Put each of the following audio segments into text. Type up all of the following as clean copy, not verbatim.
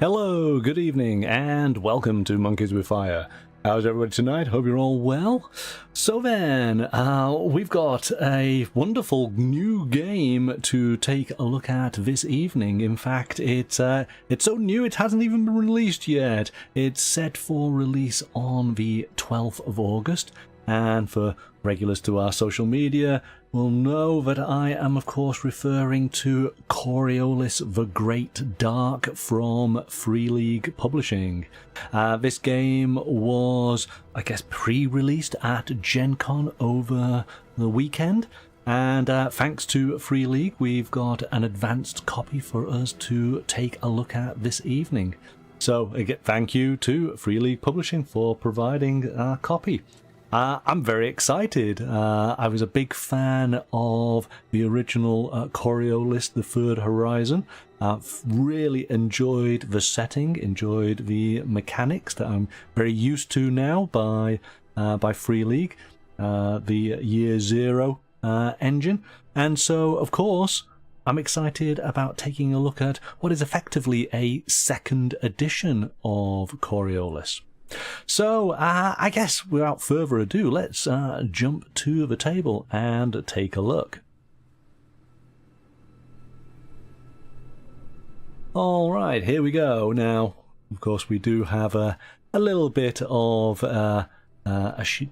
Hello, good evening, and welcome to Monkeys with Fire. How's everybody tonight? Hope you're all well. So then, we've got a wonderful new game to take a look at this evening. In fact, it's so new it hasn't even been released yet. It's set for release on the 12th of August, and for regulars to our social media will know that I am of course referring to Coriolis the Great Dark from Free League Publishing. This game was, I guess, pre-released at Gen Con over the weekend, and thanks to Free League we've got an advanced copy for us to take a look at this evening. So again, thank you to Free League Publishing for providing a copy. I'm very excited. I was a big fan of the original Coriolis, The Third Horizon. Really enjoyed the setting, enjoyed the mechanics that I'm very used to now by Free League, the Year Zero engine. And so, of course, I'm excited about taking a look at what is effectively a second edition of Coriolis. So, I guess without further ado, let's jump to the table and take a look. Alright, here we go. Now, of course, we do have a little bit of a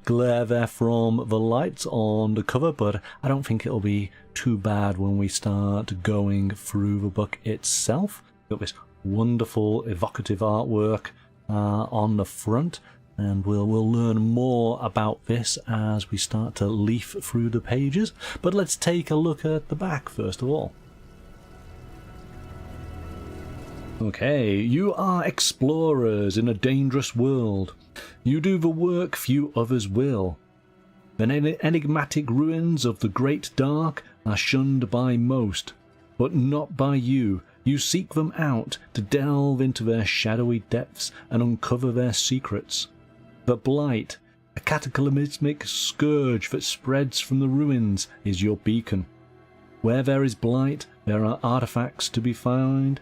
glare there from the lights on the cover, but I don't think it'll be too bad when we start going through the book itself. Got this wonderful, evocative artwork on the front, and we'll learn more about this as we start to leaf through the pages. But let's take a look at the back first of all. Okay, you are explorers in a dangerous world. You do the work few others will. The enigmatic ruins of the Great Dark are shunned by most, but not by you. You seek them out to delve into their shadowy depths and uncover their secrets. The Blight, a cataclysmic scourge that spreads from the ruins, is your beacon. Where there is Blight, there are artifacts to be found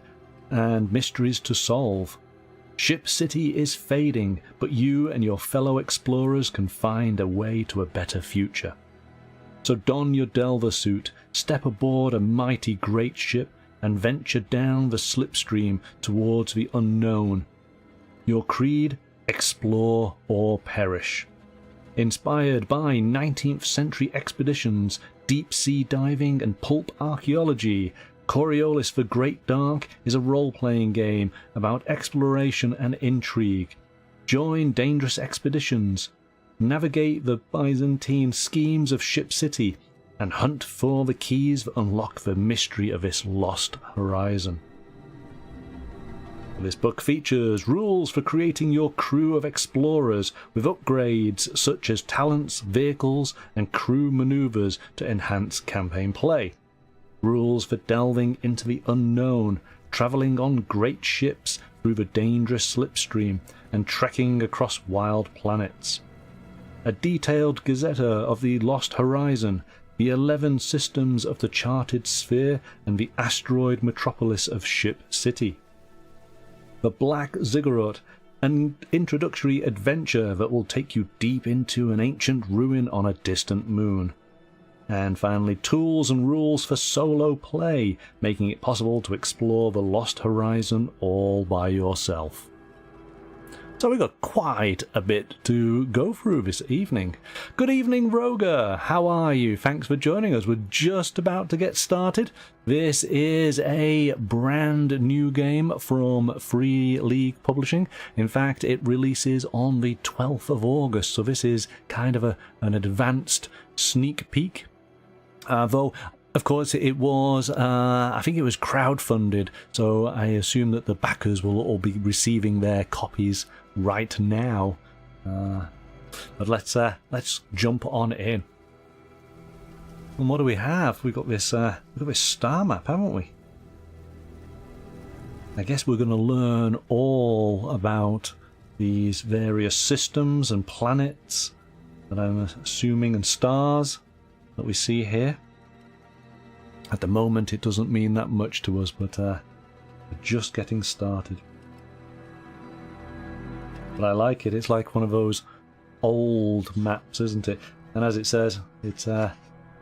and mysteries to solve. Ship City is fading, but you and your fellow explorers can find a way to a better future. So don your Delver suit, step aboard a mighty great ship, and venture down the slipstream towards the unknown. Your creed? Explore or perish. Inspired by 19th century expeditions, deep-sea diving and pulp archaeology, Coriolis the Great Dark is a role-playing game about exploration and intrigue. Join dangerous expeditions, navigate the Byzantine schemes of Ship City, and hunt for the keys that unlock the mystery of this lost horizon. This book features rules for creating your crew of explorers with upgrades such as talents, vehicles, and crew maneuvers to enhance campaign play. Rules for delving into the unknown, travelling on great ships through the dangerous slipstream, and trekking across wild planets. A detailed gazetteer of the lost horizon, the 11 systems of the charted sphere, and the asteroid metropolis of Ship City. The Black Ziggurat, an introductory adventure that will take you deep into an ancient ruin on a distant moon. And finally, tools and rules for solo play, making it possible to explore the lost horizon all by yourself. So we've got quite a bit to go through this evening. Good evening, Roger. How are you? Thanks for joining us. We're just about to get started. This is a brand new game from Free League Publishing. In fact, it releases on the 12th of August, so this is kind of an advanced sneak peek. Though, of course, it was, I think it was crowdfunded, so I assume that the backers will all be receiving their copies right now. But let's jump on in. And what do we have? We've got this star map, haven't we? I guess we're going to learn all about these various systems and planets that I'm assuming, and stars that we see here. At the moment it doesn't mean that much to us, but we're just getting started. But I like it. It's like one of those old maps, isn't it? And as it says, it's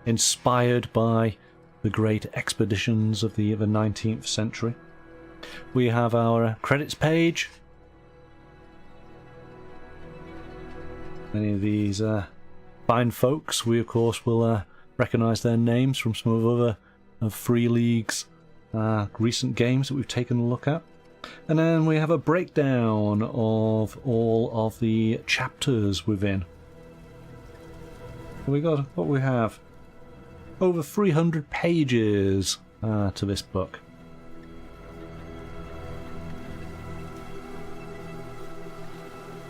inspired by the great expeditions of the 19th century. We have our credits page. Many of these fine folks, we of course will recognise their names from some of other Free League's recent games that we've taken a look at. And then we have a breakdown of all of the chapters within. We got what we have. Over 300 pages to this book.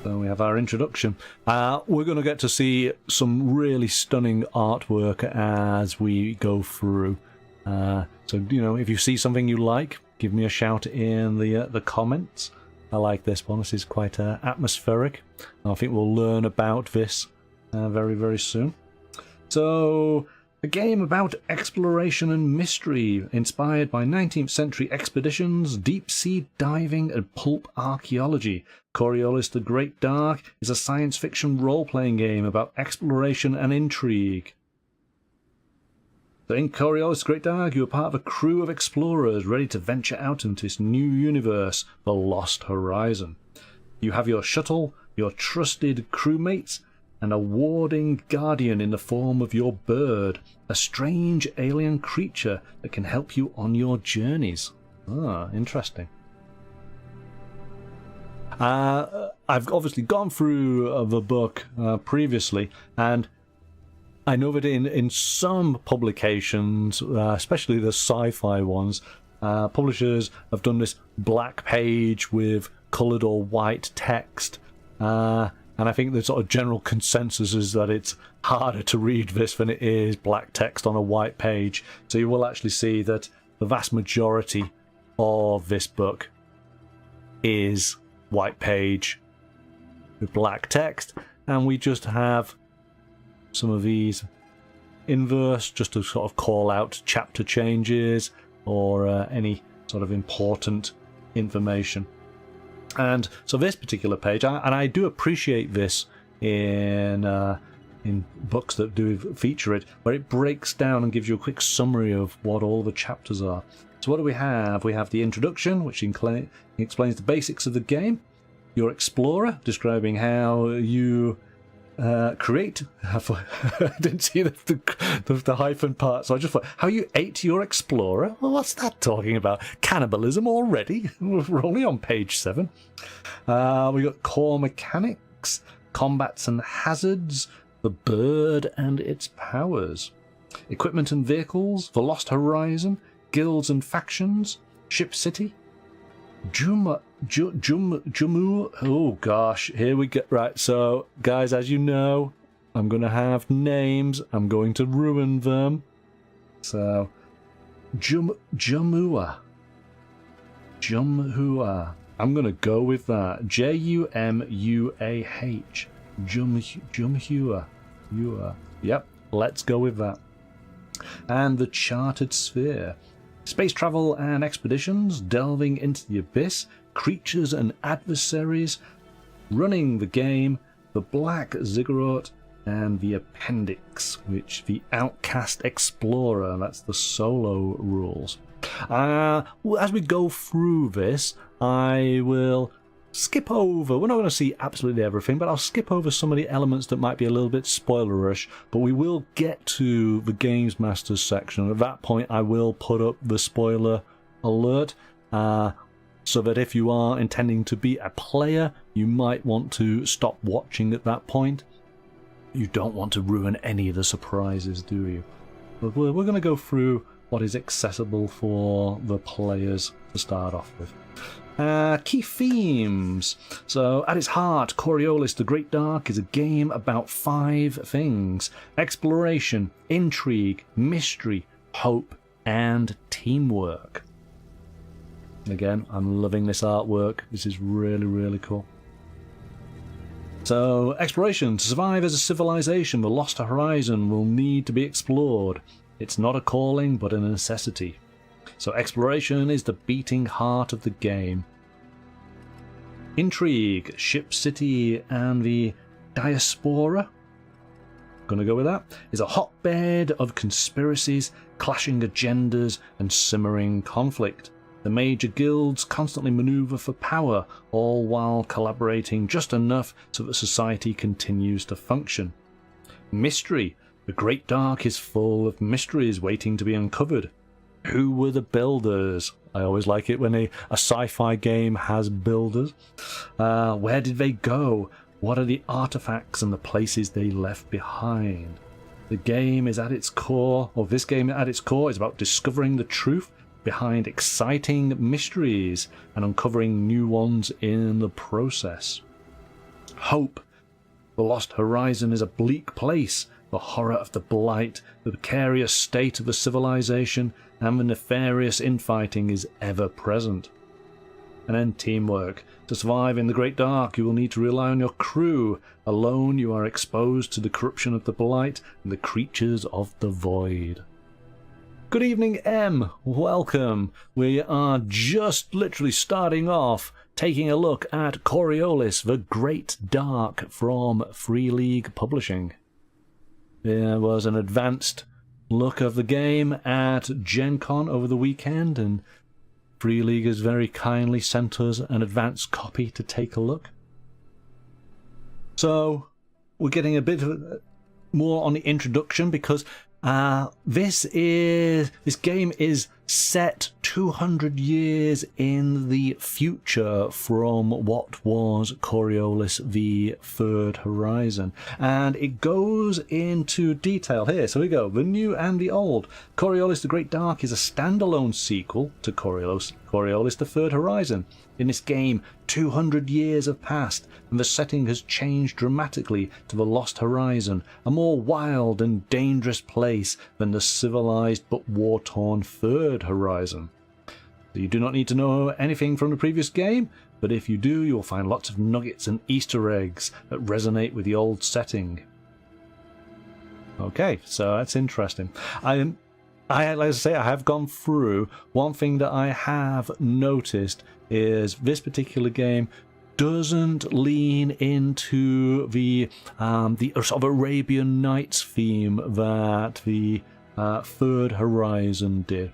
So we have our introduction. We're going to get to see some really stunning artwork as we go through. So, you know, if you see something you like, give me a shout in the comments. I like this one. This is quite atmospheric. I think we'll learn about this very, very soon. So, a game about exploration and mystery, inspired by 19th century expeditions, deep-sea diving, and pulp archaeology. Coriolis the Great Dark is a science fiction role-playing game about exploration and intrigue. So in Coriolis the Great Dark, you are part of a crew of explorers ready to venture out into this new universe, the Lost Horizon. You have your shuttle, your trusted crewmates, and a warding guardian in the form of your bird, a strange alien creature that can help you on your journeys. Ah, interesting. I've obviously gone through the book previously, and I know that in some publications, especially the sci-fi ones, publishers have done this black page with coloured or white text, and I think the sort of general consensus is that it's harder to read this than it is black text on a white page. So you will actually see that the vast majority of this book is white page with black text, and we just have some of these in verse just to sort of call out chapter changes or any sort of important information. And so this particular page, and I do appreciate this in books that do feature it, where it breaks down and gives you a quick summary of what all the chapters are. So what do we have? We have the introduction, which explains the basics of the game. Your explorer, describing how you create. I didn't see the hyphen part, so I just thought, how you ate your explorer? Well, what's that talking about? Cannibalism already? We're only on page 7. We got core mechanics, combats and hazards, the bird and its powers, equipment and vehicles, the Lost Horizon, guilds and factions, ship city, Jumu. Oh gosh, here we go. Right, so guys, as you know, I'm going to have names. I'm going to ruin them. So, Jumua. I'm going to go with that. Jumuah. Jumhua. Yep, let's go with that. And the Chartered Sphere. Space travel and expeditions, delving into the abyss, creatures and adversaries, running the game, the Black Ziggurat, and the Appendix, which the Outcast Explorer, that's the solo rules. As we go through this, I will skip over, we're not going to see absolutely everything, but I'll skip over some of the elements that might be a little bit spoilerish, but we will get to the Games Masters section. At that point, I will put up the spoiler alert, so that if you are intending to be a player, you might want to stop watching at that point. You don't want to ruin any of the surprises, do you? But we're going to go through what is accessible for the players to start off with. Key themes. So, at its heart, Coriolis the Great Dark is a game about 5 things: exploration, intrigue, mystery, hope, and teamwork. Again, I'm loving this artwork. This is really, really cool. So, exploration. To survive as a civilization, the Lost Horizon will need to be explored. It's not a calling, but a necessity. So exploration is the beating heart of the game. intrigue, ship city, and the diaspora. Gonna go with that. Is a hotbed of conspiracies, clashing agendas, and simmering conflict. The major guilds constantly maneuver for power, all while collaborating just enough so that society continues to function. Mystery. The Great Dark is full of mysteries waiting to be uncovered. Who were the builders? I always like it when a sci-fi game has builders. Where did they go? What are the artifacts and the places they left behind? The game is at its core, or this game at its core is about discovering the truth behind exciting mysteries and uncovering new ones in the process. Hope. The Lost Horizon is a bleak place. The horror of the Blight, the precarious state of the civilization, and the nefarious infighting is ever present. And then teamwork. To survive in the Great Dark, you will need to rely on your crew. Alone, you are exposed to the corruption of the Blight and the creatures of the Void. Good evening, M. Welcome. We are just literally starting off taking a look at Coriolis, the Great Dark from Free League Publishing. There was an advanced look of the game at Gen Con over the weekend, and Free League has very kindly sent us an advanced copy to take a look. So we're getting a bit more on the introduction because this game is set 200 years in the future from what was Coriolis the Third Horizon, and it goes into detail here. So we go, the new and the old. Coriolis the Great Dark is a standalone sequel to Coriolis the Third Horizon. In this game, 200 years have passed, and the setting has changed dramatically to the Lost Horizon, a more wild and dangerous place than the civilized but war-torn Third Horizon. So you do not need to know anything from the previous game, but if you do, you'll find lots of nuggets and Easter eggs that resonate with the old setting. Okay, so that's interesting. Like I say, I have gone through. One thing that I have noticed is this particular game doesn't lean into the sort of Arabian Nights theme that the Third Horizon did.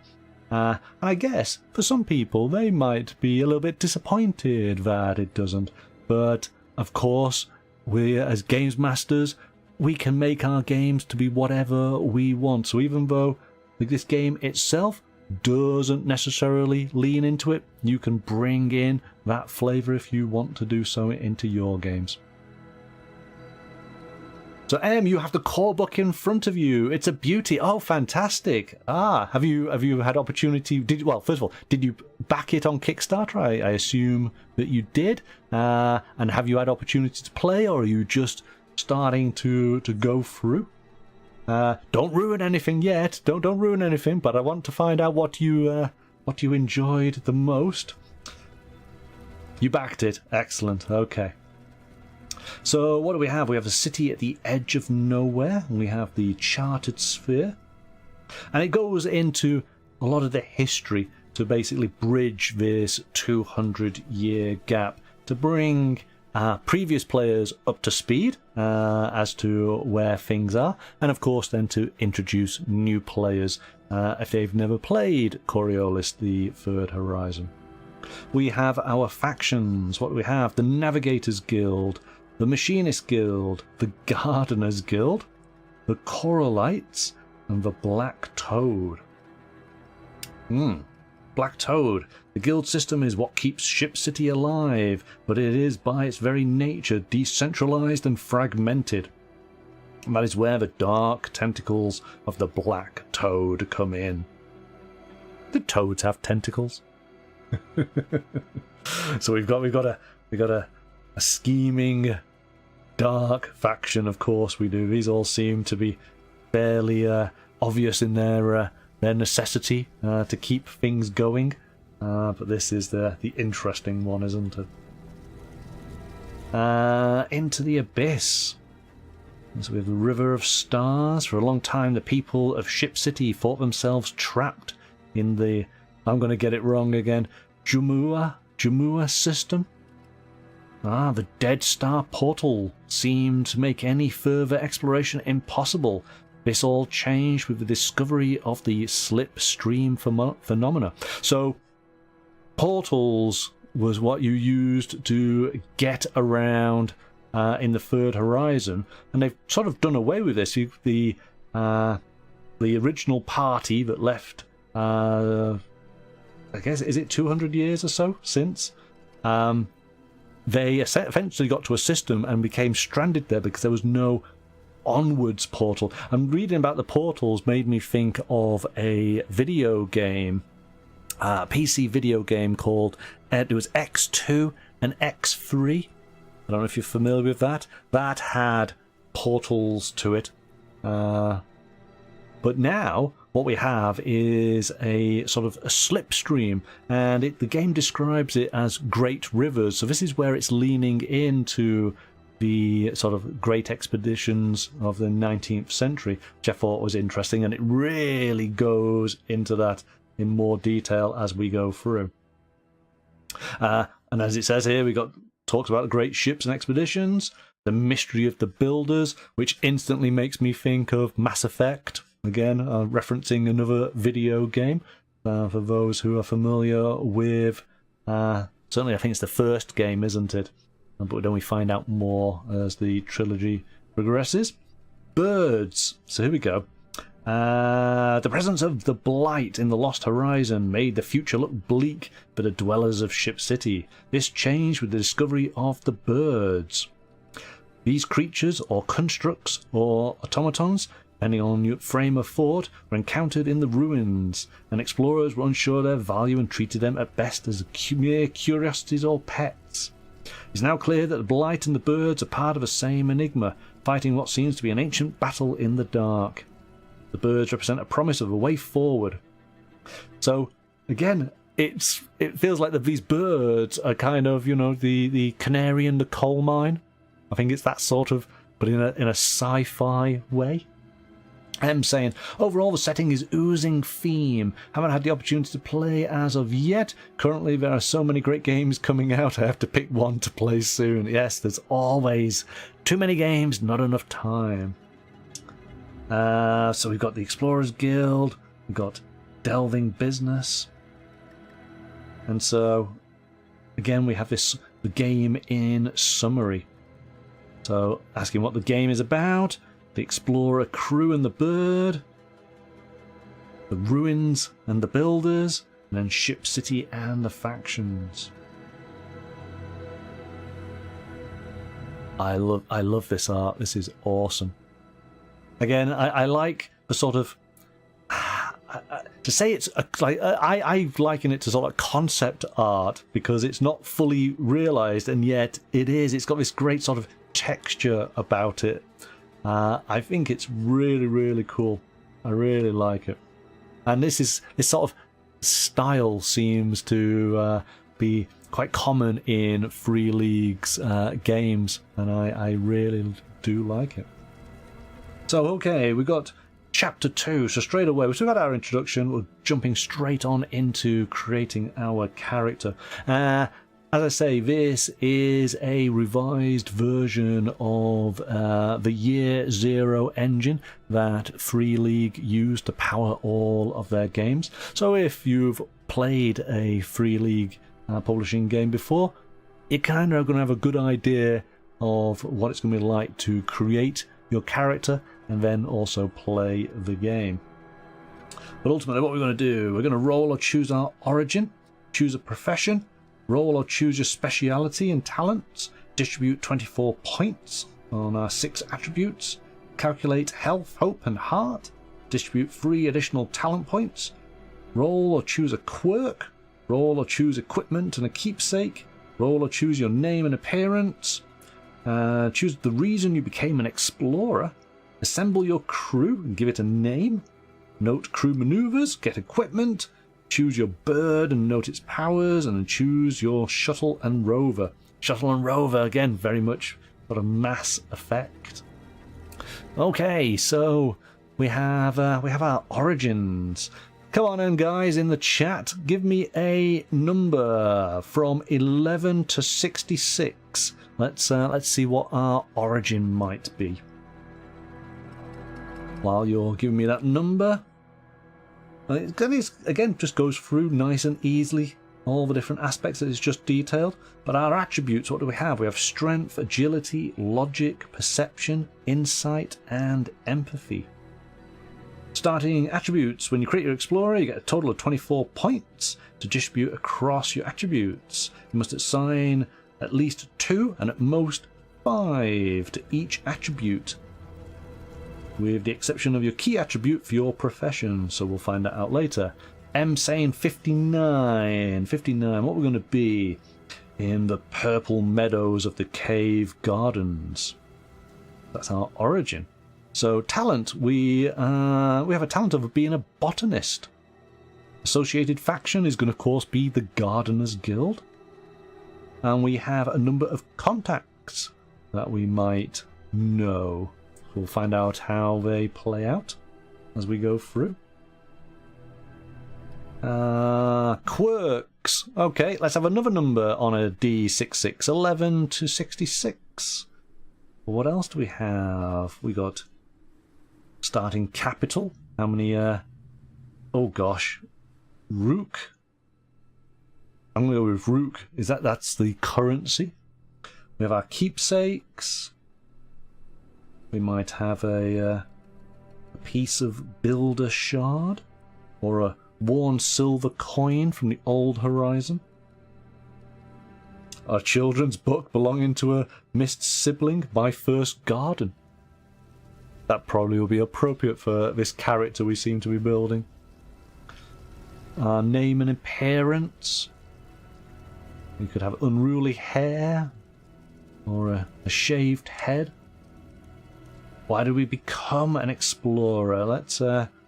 And I guess for some people they might be a little bit disappointed that it doesn't. But of course, we as games masters, we can make our games to be whatever we want. So even though this game itself doesn't necessarily lean into it, you can bring in that flavour if you want to do so into your games. So M, you have the core book in front of you. It's a beauty. Oh, fantastic. Have you had opportunity? Well, first of all, did you back it on Kickstarter? I assume that you did. And have you had opportunity to play, or are you just starting to go through? Don't ruin anything yet. Don't ruin anything. But I want to find out what you enjoyed the most. You backed it. Excellent. Okay. So what do we have? We have a city at the edge of nowhere, and we have the charted sphere. And it goes into a lot of the history to basically bridge this 200-year gap to bring previous players up to speed as to where things are, and of course then to introduce new players if they've never played Coriolis the Third Horizon. We have our factions. What do we have? The Navigators Guild, the Machinist Guild, the Gardeners Guild, the Coralites, and the Black Toad. Black Toad. The guild system is what keeps Ship City alive, but it is by its very nature decentralized and fragmented. And that is where the dark tentacles of the Black Toad come in. Do toads have tentacles? So we've got a scheming dark faction, of course we do. These all seem to be fairly obvious in their necessity to keep things going. But this is the interesting one, isn't it? Into the Abyss. So we have the River of Stars. For a long time, the people of Ship City thought themselves trapped in the, I'm going to get it wrong again, Jumua system. The Dead Star portal seemed to make any further exploration impossible. This all changed with the discovery of the slipstream phenomena. So, portals was what you used to get around in the Third Horizon, and they've sort of done away with this. The original party that left, I guess, is it 200 years or so since? They eventually got to a system and became stranded there because there was no onwards portal. And reading about the portals made me think of a video game, PC video game called, it was X2 and X3. I don't know if you're familiar with that. That had portals to it. But now what we have is a sort of a slipstream, and the game describes it as great rivers. So this is where it's leaning into the sort of great expeditions of the 19th century, which I thought was interesting, and it really goes into that in more detail as we go through. And as it says here, we talks about the great ships and expeditions, the mystery of the builders, which instantly makes me think of Mass Effect. Again, referencing another video game for those who are familiar with. Certainly, I think it's the first game, isn't it? But then we find out more as the trilogy progresses. Birds. So here we go. The presence of the Blight in the Lost Horizon made the future look bleak for the dwellers of Ship City. This changed with the discovery of the birds. These creatures, or constructs, or automatons, depending on your frame of thought, were encountered in the ruins, and explorers were unsure of their value and treated them at best as mere curiosities or pets. It is now clear that the Blight and the birds are part of the same enigma, fighting what seems to be an ancient battle in the dark. The birds represent a promise of a way forward. So, again, it feels like that these birds are kind of, the canary in the coal mine. I think it's that sort of, but in a sci-fi way. I'm saying, overall the setting is oozing theme. Haven't had the opportunity to play as of yet. Currently there are so many great games coming out, I have to pick one to play soon. Yes, there's always too many games, not enough time. So we've got the Explorers Guild, we've got Delving Business. And so, again, we have the game in summary. So, asking what the game is about, the Explorer crew and the bird, the ruins and the builders, and then Ship City and the factions. I love this art. This is awesome. Again, I like the sort of to say it's I liken it to sort of concept art because it's not fully realized, and yet it is. It's got this great sort of texture about it. I think it's really, really cool. I really like it. And this sort of style seems to be quite common in Free League's games, and I really do like it. So, okay, we've got Chapter 2. So straight away, we've got our introduction. We're jumping straight on into creating our character. As I say, this is a revised version of the Year Zero engine that Free League used to power all of their games. So if you've played a Free League publishing game before, you're kind of going to have a good idea of what it's going to be like to create your character and then also play the game. But ultimately, what we're going to do, we're going to roll or choose our origin, choose a profession, roll or choose your speciality and talents, distribute 24 points on our 6 attributes, calculate health, hope and heart, distribute 3 additional talent points, roll or choose a quirk, roll or choose equipment and a keepsake, roll or choose your name and appearance, choose the reason you became an explorer, assemble your crew and give it a name, note crew maneuvers, get equipment, choose your bird and note its powers, and then choose your shuttle and rover. Shuttle and rover, again, very much sort of Mass Effect. Okay, so we have our origins. Come on in, guys, in the chat. Give me a number from 11 to 66. let's see what our origin might be. While you're giving me that number, it again just goes through nice and easily all the different aspects that it's just detailed. But our attributes, what do we have? We have strength, agility, logic, perception, insight, and empathy. Starting attributes. When you create your explorer, you get a total of 24 points to distribute across your attributes. You must assign at least 2 and at most 5 to each attribute, with the exception of your key attribute for your profession, so we'll find that out later. M saying 59. 59, what we're going to be in the purple meadows of the cave gardens. That's our origin. So talent, we have a talent of being a botanist. Associated faction is going to, of course, be the Gardeners Guild. And we have a number of contacts that we might know. We'll find out how they play out as we go through. Quirks. Okay, let's have another number on a D66. 11 to 66. What else do we have? We got starting capital. How many? Oh gosh, Rook. I'm going to go with Rook. That's the currency? We have our keepsakes. We might have a piece of builder shard, or a worn silver coin from the old horizon. Our children's book belonging to a missed sibling, My First Garden. That probably will be appropriate for this character we seem to be building. Our name and appearance. We could have unruly hair, or a shaved head. Why do we become an explorer? Let's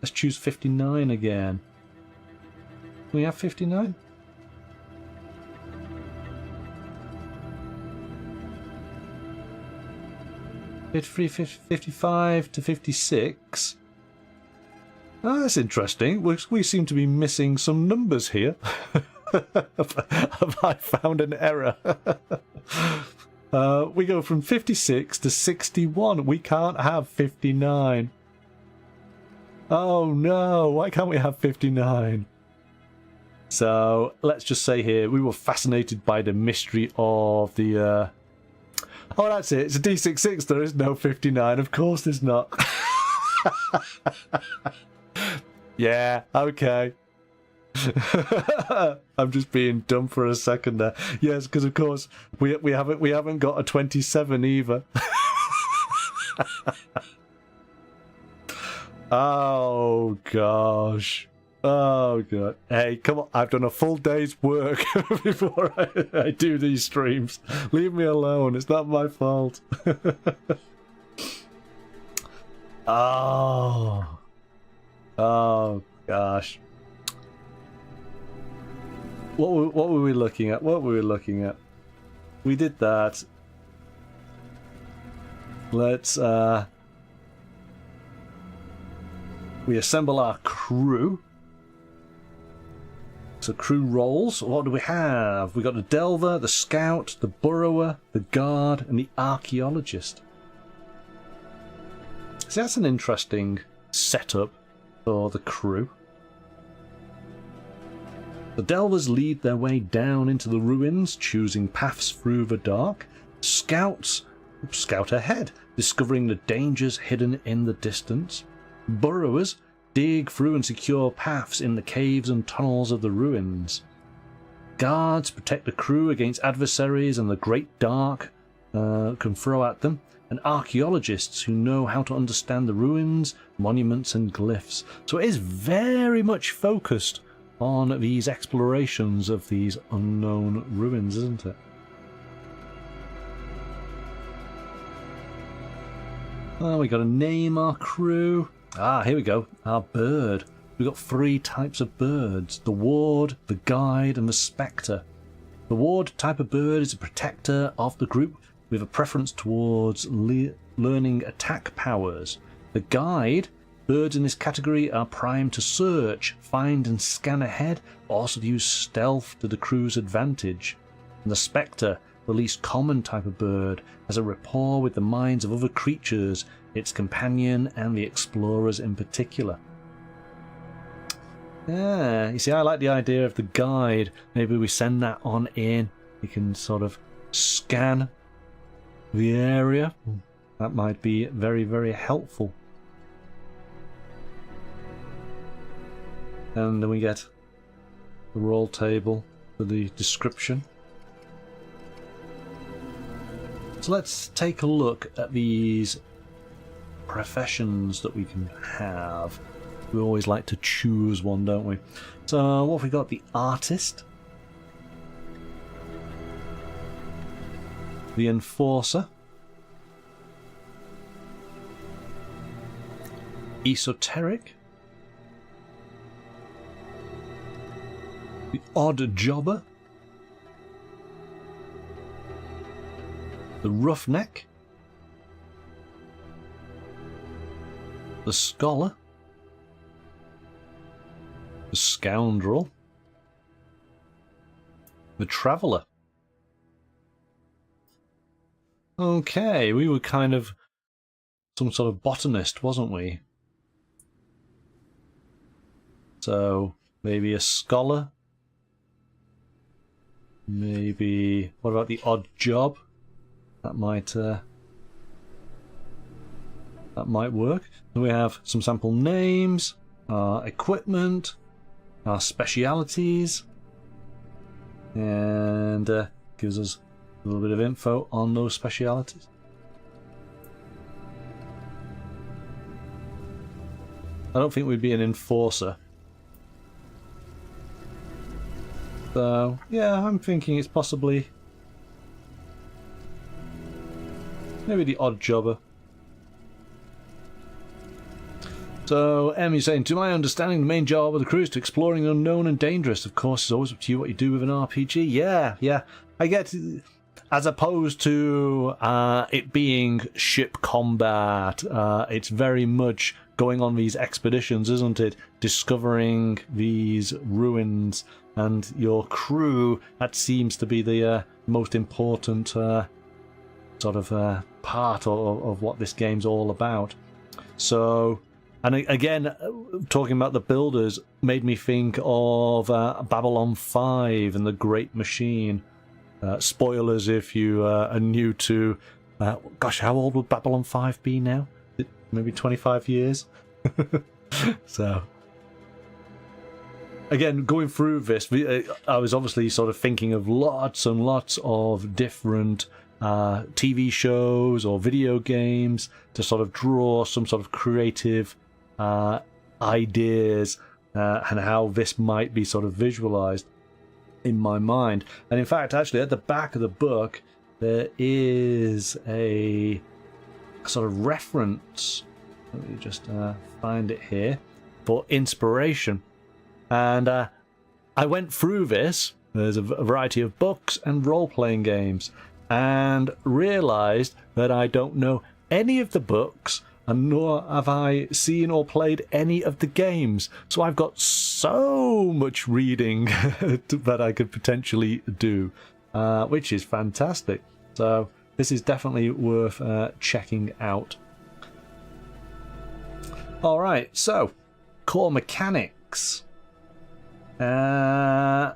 choose 59 again. We have 59? It's 55 to 56. Oh, that's interesting. We seem to be missing some numbers here. Have I found an error? We go from 56 to 61. We can't have 59. Oh no, why can't we have 59? So let's just say here, we were fascinated by the mystery of the... Oh, that's it. It's a D66. There is no 59. Of course there's not. Yeah, okay. I'm just being dumb for a second there. Yes, because of course we haven't got a 27 either. Oh gosh. Oh god. Hey, come on, I've done a full day's work before I do these streams. Leave me alone, it's not my fault. Oh gosh. What were we looking at? We did that. Let's we assemble our crew. So crew roles, what do we have? We got the delver, the scout, the burrower, the guard, and the archaeologist. So that's an interesting setup for the crew. The delvers lead their way down into the ruins, choosing paths through the dark. Scouts scout ahead, discovering the dangers hidden in the distance. Burrowers dig through and secure paths in the caves and tunnels of the ruins. Guards protect the crew against adversaries and the great dark can throw at them. And archaeologists who know how to understand the ruins, monuments and glyphs. So it is very much focused on these explorations of these unknown ruins, isn't it? Oh, we got to name our crew. Ah, here we go. Our bird. We've got 3 types of birds. The ward, the guide, and the spectre. The ward type of bird is a protector of the group with a preference towards learning attack powers. The guide, birds in this category are primed to search, find and scan ahead, also to use stealth to the crew's advantage. And the spectre, the least common type of bird, has a rapport with the minds of other creatures, its companion and the explorers in particular. Yeah, you see, I like the idea of the guide. Maybe we send that on in. We can sort of scan the area. That might be very, very helpful. And then we get the roll table for the description. So let's take a look at these professions that we can have. We always like to choose one, don't we? So what have we got? The artist, the enforcer, esoteric, the odd jobber, the roughneck, the scholar, the scoundrel, the traveller. Okay, we were kind of some sort of botanist, wasn't we? So maybe a scholar. Maybe, what about the odd job? That might work. So we have some sample names, our equipment, our specialities, and gives us a little bit of info on those specialities. I don't think we'd be an enforcer. So, yeah, I'm thinking it's possibly maybe the odd jobber. So, Emmy's saying, to my understanding, the main job of the crew is to exploring unknown and dangerous. Of course, it's always up to you what you do with an RPG. Yeah. I get, as opposed to it being ship combat, it's very much going on these expeditions, isn't it? Discovering these ruins, and your crew, that seems to be the most important sort of part of what this game's all about. So, and again, talking about the builders made me think of Babylon 5 and the Great Machine. Spoilers if you are new to... gosh, how old would Babylon 5 be now? Maybe 25 years? So... Again, going through this, I was obviously sort of thinking of lots and lots of different TV shows or video games to sort of draw some sort of creative ideas and how this might be sort of visualized in my mind. And in fact, actually, at the back of the book, there is a sort of reference. Let me just find it here for inspiration. And I went through this. There's a variety of books and role-playing games, and realised that I don't know any of the books, and nor have I seen or played any of the games. So I've got so much reading that I could potentially do, which is fantastic. So this is definitely worth checking out. All right, so core mechanics. And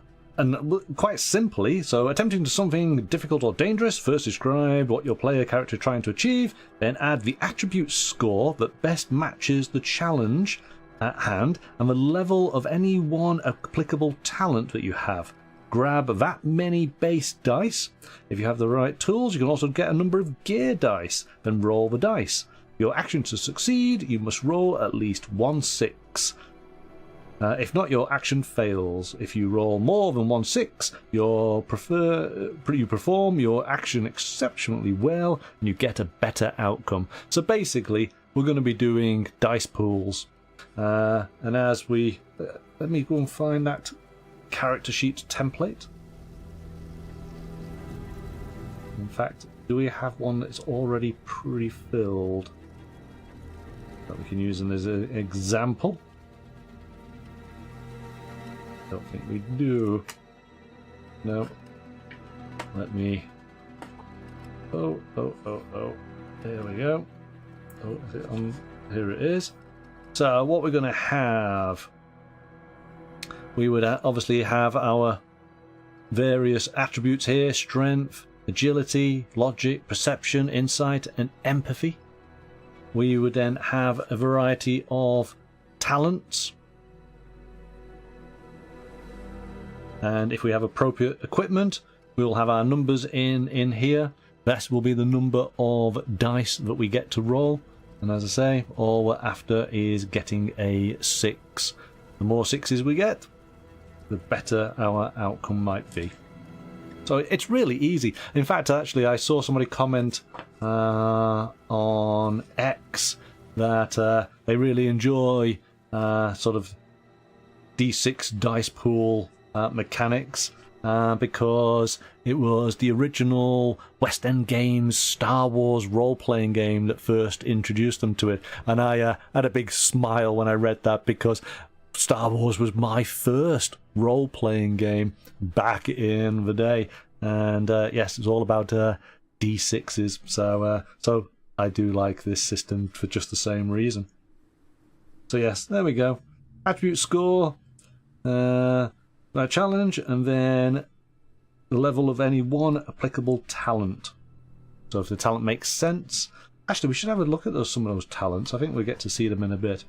quite simply, so attempting to something difficult or dangerous, first describe what your player character is trying to achieve, then add the attribute score that best matches the challenge at hand and the level of any one applicable talent that you have. Grab that many base dice. If you have the right tools, you can also get a number of gear dice, then roll the dice. Your action to succeed, you must roll at least 1/6. If not, your action fails. If you roll more than 1/6, you perform your action exceptionally well, and you get a better outcome. So basically, we're going to be doing dice pools. And as we... let me go and find that character sheet template. In fact, do we have one that's already pre-filled that we can use as an example? Don't think we do. No. Let me Oh. There we go. Oh, is it on? Here it is. So what we're going to have, we would obviously have our various attributes here: strength, agility, logic, perception, insight, and empathy. We would then have a variety of talents, and if we have appropriate equipment, we will have our numbers in here. This will be the number of dice that we get to roll, and as I say, all we're after is getting a 6. The more 6s we get, the better our outcome might be. So it's really easy. In fact, actually, I saw somebody comment on X that they really enjoy sort of D6 dice pool mechanics because it was the original West End Games Star Wars role-playing game that first introduced them to it. And I had a big smile when I read that, because Star Wars was my first role-playing game back in the day. And yes, it was all about D6s. So I do like this system for just the same reason. So yes, there we go. Attribute score, challenge, and then the level of any one applicable talent. So if the talent makes sense, actually we should have a look at some of those talents. I think we'll get to see them in a bit.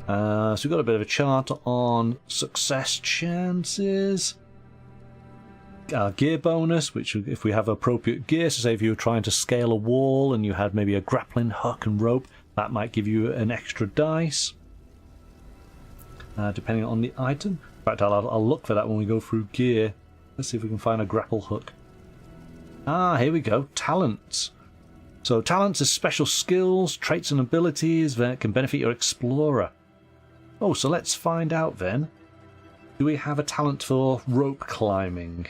So we've got a bit of a chart on success chances. Gear bonus, which if we have appropriate gear, so say if you were trying to scale a wall and you had maybe a grappling hook and rope, that might give you an extra dice, depending on the item. In fact, I'll look for that when we go through gear. Let's see if we can find a grapple hook. Here we go. Talents. So talents are special skills, traits and abilities that can benefit your explorer. Oh, so let's find out then. Do we have a talent for rope climbing?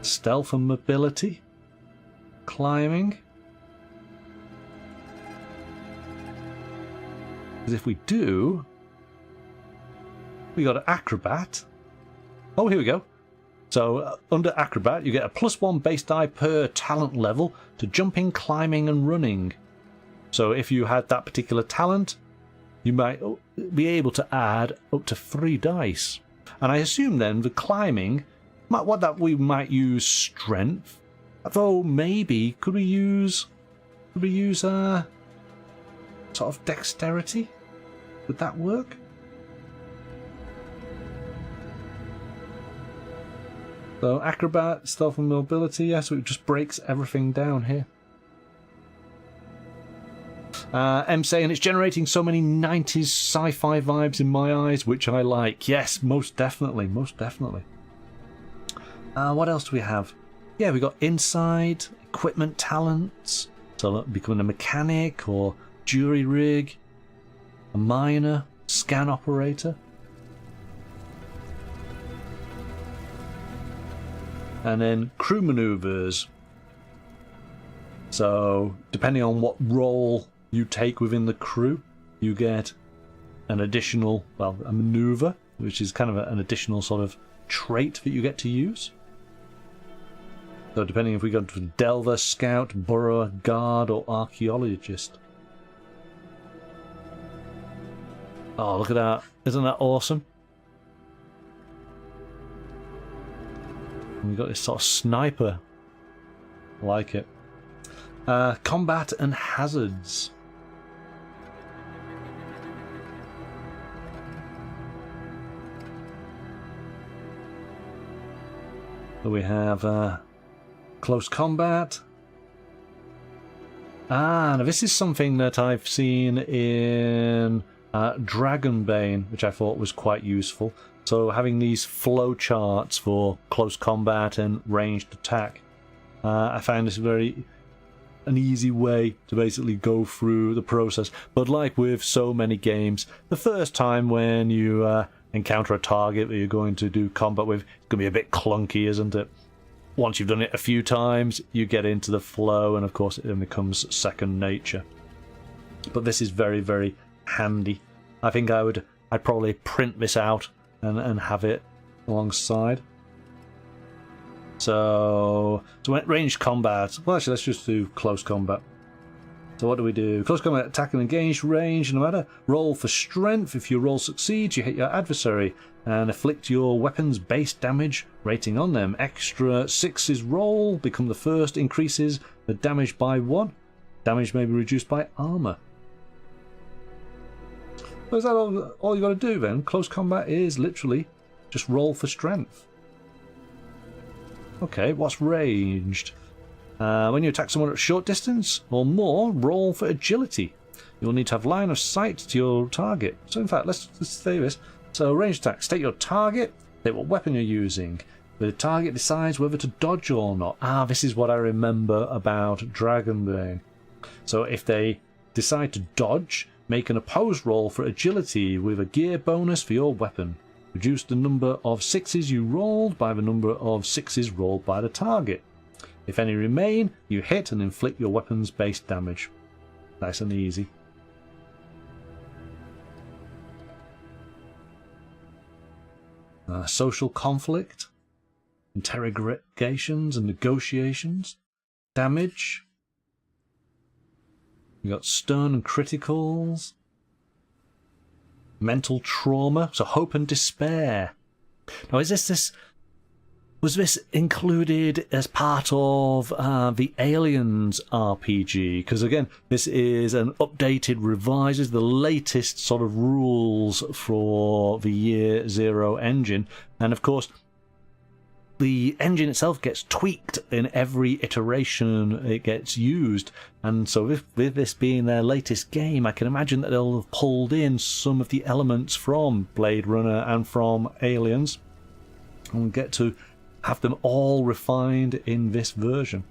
Stealth and mobility? Climbing? Because if we do, we got an acrobat. Oh, here we go. So under acrobat, you get a +1 base die per talent level to jumping, climbing, and running. So if you had that particular talent, you might be able to add up to 3 dice. And I assume then the climbing, we might use strength. Though maybe could we use sort of dexterity? Would that work? So acrobat, stealth and mobility, yeah, so it just breaks everything down here. M saying it's generating so many 90s sci-fi vibes in my eyes, which I like. Yes, most definitely, most definitely. What else do we have? Yeah, we got insight, equipment talents, so becoming a mechanic or jury rig, a miner, scan operator. And then crew maneuvers. So depending on what role you take within the crew, you get an additional, well, a maneuver, which is kind of an additional sort of trait that you get to use. So depending if we go to delver, scout, burrower, guard, or archaeologist. Oh, look at that. Isn't that awesome? And we've got this sort of sniper. I like it. Combat and hazards. So we have close combat. Now this is something that I've seen in Dragonbane, which I thought was quite useful. So having these flow charts for close combat and ranged attack, I found this an easy way to basically go through the process. But like with so many games, the first time when you encounter a target that you're going to do combat with, it's going to be a bit clunky, isn't it? Once you've done it a few times, you get into the flow, and of course it then becomes second nature. But this is very, very handy. I think I'd probably print this out and have it alongside. So ranged combat. Well, actually, let's just do close combat. So what do we do? Close combat, attack and engage range, no matter. Roll for strength. If your roll succeeds, you hit your adversary and inflict your weapon's base damage rating on them. Extra sixes roll, become the first, increases the damage by 1. Damage may be reduced by armor. So is that all you got to do then? Close combat is literally just roll for strength. Okay, what's ranged? When you attack someone at short distance or more, roll for agility. You'll need to have line of sight to your target. So in fact, let's say this. So ranged attack, state your target, state what weapon you're using. The target decides whether to dodge or not. This is what I remember about Dragonbane. So if they decide to dodge, make an opposed roll for agility with a gear bonus for your weapon. Reduce the number of sixes you rolled by the number of sixes rolled by the target. If any remain, you hit and inflict your weapon's base damage. Nice and easy. Social conflict, interrogations and negotiations, damage. We got stern and criticals, mental trauma, so hope and despair. Now, was this included as part of the Aliens RPG? Because again, this is an updated, revised, the latest sort of rules for the Year Zero engine, and of course, the engine itself gets tweaked in every iteration it gets used, and so with this being their latest game, I can imagine that they'll have pulled in some of the elements from Blade Runner and from Aliens, and get to have them all refined in this version.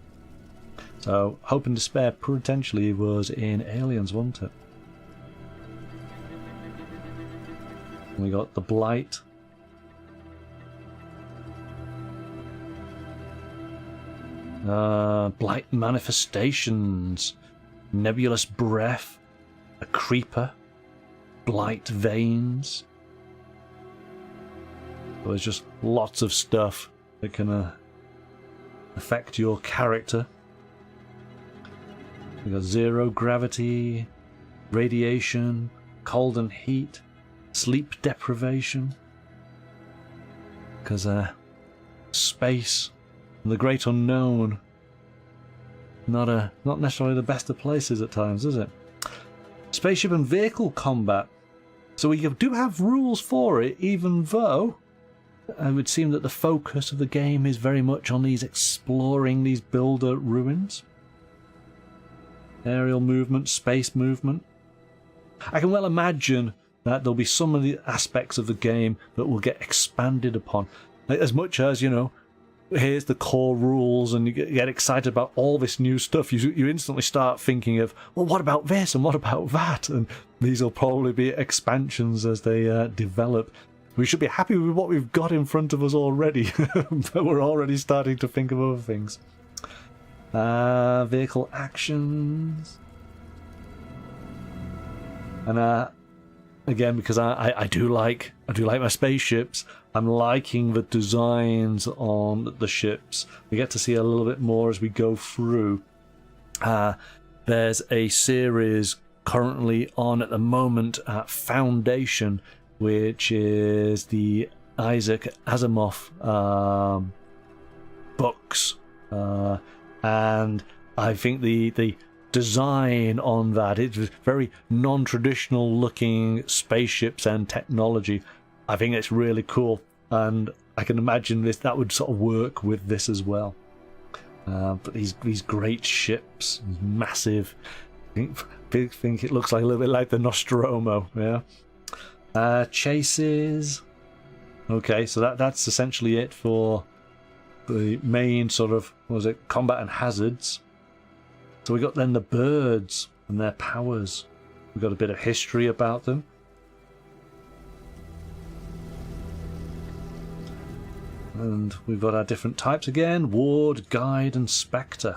So hope and despair potentially was in Aliens, wasn't it? And we got the Blight. Blight manifestations, nebulous breath, a creeper, blight veins. So there's just lots of stuff that can affect your character. We got zero gravity, radiation, cold and heat, sleep deprivation. Because space and the great unknown, not necessarily the best of places at times, is it? Spaceship and vehicle combat. So we do have rules for it, even though it would seem that the focus of the game is very much on these exploring these builder ruins. Aerial movement, space movement. I can well imagine that there'll be some of the aspects of the game that will get expanded upon. Like, as much as, you know, here's the core rules and you get excited about all this new stuff, you instantly start thinking of, well, what about this and what about that? And these will probably be expansions as they develop. We should be happy with what we've got in front of us already, but we're already starting to think of other things. Vehicle actions. And again, because I do like my spaceships, I'm liking the designs on the ships. We get to see a little bit more as we go through. There's a series currently on at the moment at Foundation, which is the Isaac Asimov books, and I think the design on that, it's very non-traditional looking spaceships and technology. I think it's really cool, and I can imagine that would sort of work with this as well. But these great ships, massive. I think it looks like a little bit like the Nostromo, yeah. Chases. Okay, so that's essentially it for the main sort of, what was it, combat and hazards. So we got then the birds and their powers. We've got a bit of history about them. And we've got our different types again: Ward, Guide, and Spectre.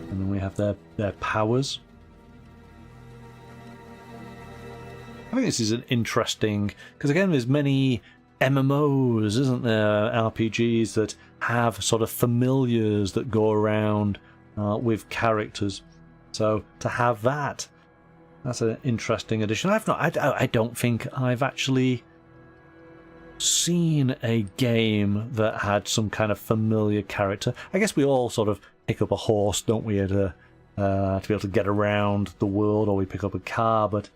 And then we have their powers. I think this is an interesting, because again, there's many MMOs, isn't there? RPGs that have sort of familiars that go around with characters. So to have that, that's an interesting addition. I don't think I've actually seen a game that had some kind of familiar character. I guess we all sort of pick up a horse, don't we, to be able to get around the world, or we pick up a car, but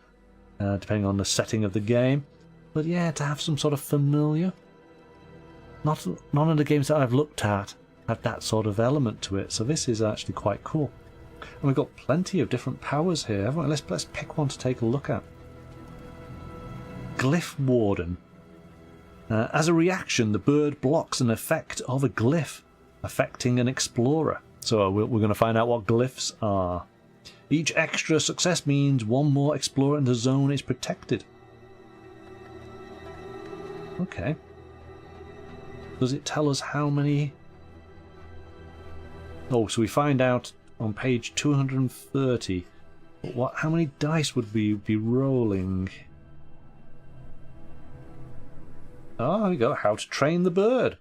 depending on the setting of the game. But yeah, to have some sort of familiar. None of the games that I've looked at have that sort of element to it, so this is actually quite cool. And we've got plenty of different powers here, haven't we? Let's pick one to take a look at. Glyph Warden. As a reaction, the bird blocks an effect of a glyph, affecting an explorer. So we're going to find out what glyphs are. Each extra success means one more explorer in the zone is protected. Okay. Does it tell us how many? Oh, so we find out on page 230. But how many dice would we be rolling? Oh, there we go. How to train the bird.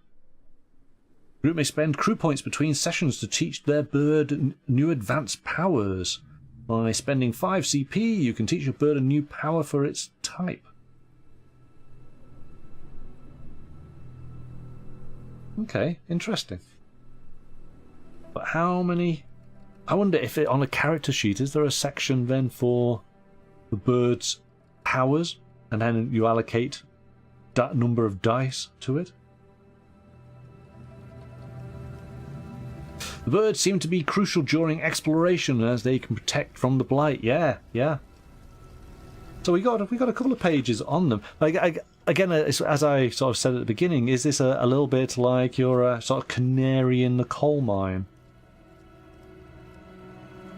Group may spend crew points between sessions to teach their bird new advanced powers. By spending 5 CP, you can teach your bird a new power for its type. Okay, interesting. But how many? I wonder if on a character sheet, is there a section then for the bird's powers, and then you allocate that number of dice to it? The birds seem to be crucial during exploration as they can protect from the Blight. Yeah. So we got a couple of pages on them. Again, as I sort of said at the beginning, is this a little bit like your sort of canary in the coal mine?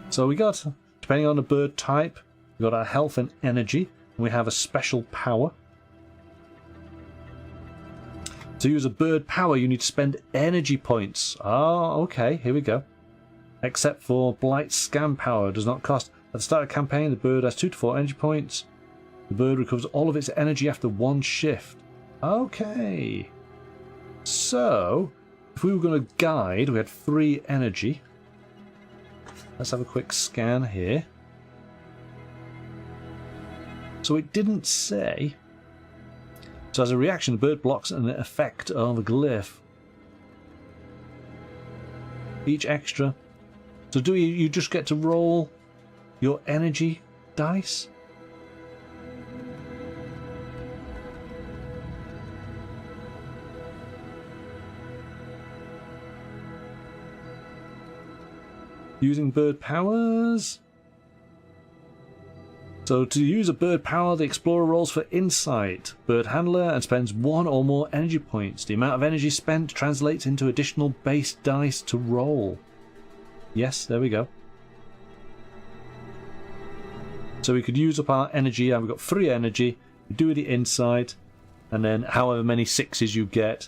So we got, depending on the bird type, we got our health and energy, and we have a special power. To use a bird power, you need to spend energy points. Oh, okay, here we go. Except for Blight Scam power, does not cost. At the start of the campaign, the bird has 2 to 4 energy points. The bird recovers all of its energy after 1 shift. Okay. So, if we were going to guide, we had 3 energy. Let's have a quick scan here. So it didn't say. So as a reaction, the bird blocks an effect of a glyph. Each extra. So do you just get to roll your energy dice? Using bird powers. So to use a bird power, the explorer rolls for insight, bird handler, and spends 1 or more energy points. The amount of energy spent translates into additional base dice to roll. Yes, there we go. So we could use up our energy, and we've got 3 energy, we do the insight, and then however many 6s you get,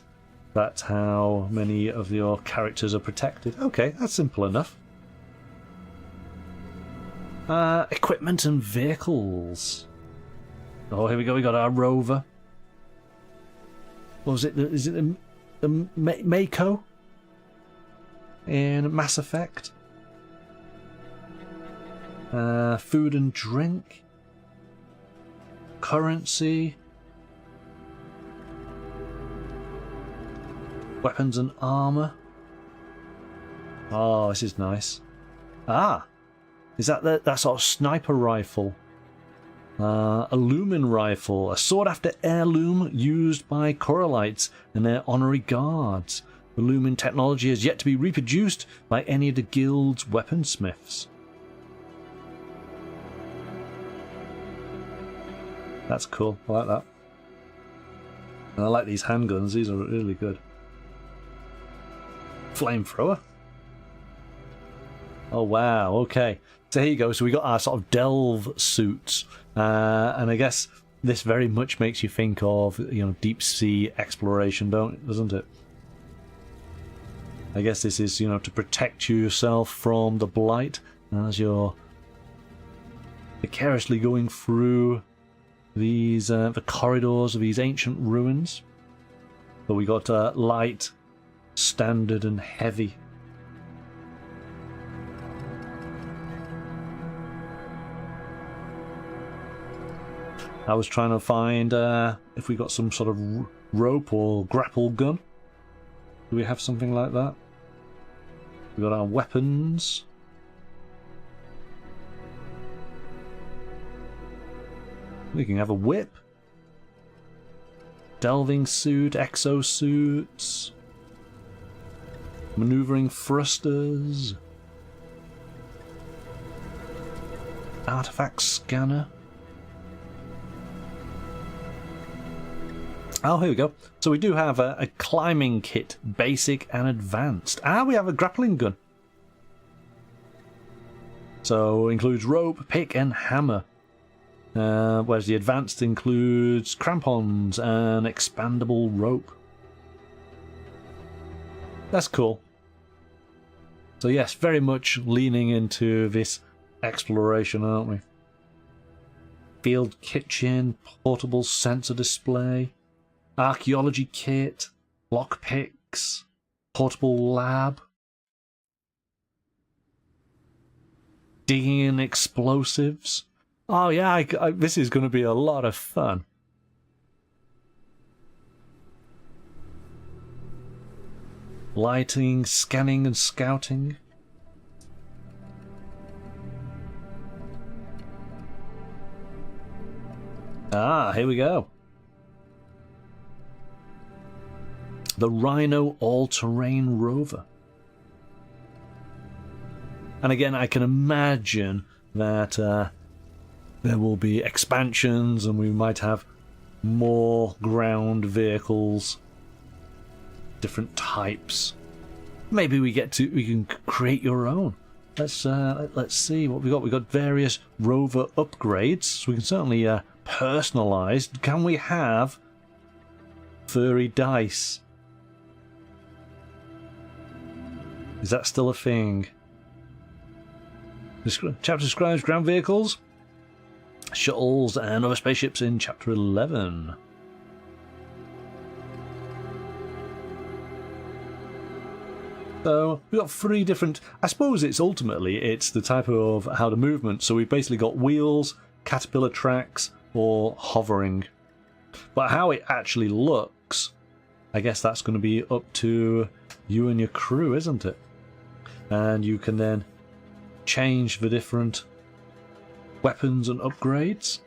that's how many of your characters are protected. Okay, that's simple enough. Equipment and vehicles. Oh, here we go. We got our rover. What was it? Is it the Mako in Mass Effect? Food and drink. Currency. Weapons and armor. Oh, this is nice. Ah. Is that that sort of sniper rifle? A lumen rifle, a sought-after heirloom used by Coriolites and their honorary guards. The lumen technology has yet to be reproduced by any of the guild's weaponsmiths. That's cool. I like that. And I like these handguns. These are really good. Flamethrower. Oh wow. Okay. So here you go. So we got our sort of delve suits, and I guess this very much makes you think of deep sea exploration, doesn't it? I guess this is to protect yourself from the Blight as you're vicariously going through these the corridors of these ancient ruins. But we got light, standard, and heavy. I was trying to find if we got some sort of rope or grapple gun. Do we have something like that? We got our weapons. We can have a whip. Delving suit, exosuits. Maneuvering thrusters. Artifact scanner. Oh, here we go. So we do have a climbing kit, basic and advanced. We have a grappling gun. So includes rope, pick, and hammer. Whereas the advanced includes crampons and expandable rope. That's cool. So yes, very much leaning into this exploration, aren't we? Field kitchen, portable sensor display. Archaeology kit, lockpicks, portable lab, digging in explosives. Oh yeah, this is going to be a lot of fun. Lighting, scanning and scouting. Here we go. The Rhino all-terrain rover. And again, I can imagine that there will be expansions and we might have more ground vehicles, different types. Maybe we can create your own. Let's see what we got. We got various rover upgrades, so we can certainly personalize. Can we have furry dice? Is that still a thing? This chapter describes ground vehicles, shuttles, and other spaceships in Chapter 11. So we've got three different... I suppose it's the type of how the movement. So we've basically got wheels, caterpillar tracks, or hovering. But how it actually looks, I guess that's going to be up to you and your crew, isn't it? And you can then change the different weapons and upgrades.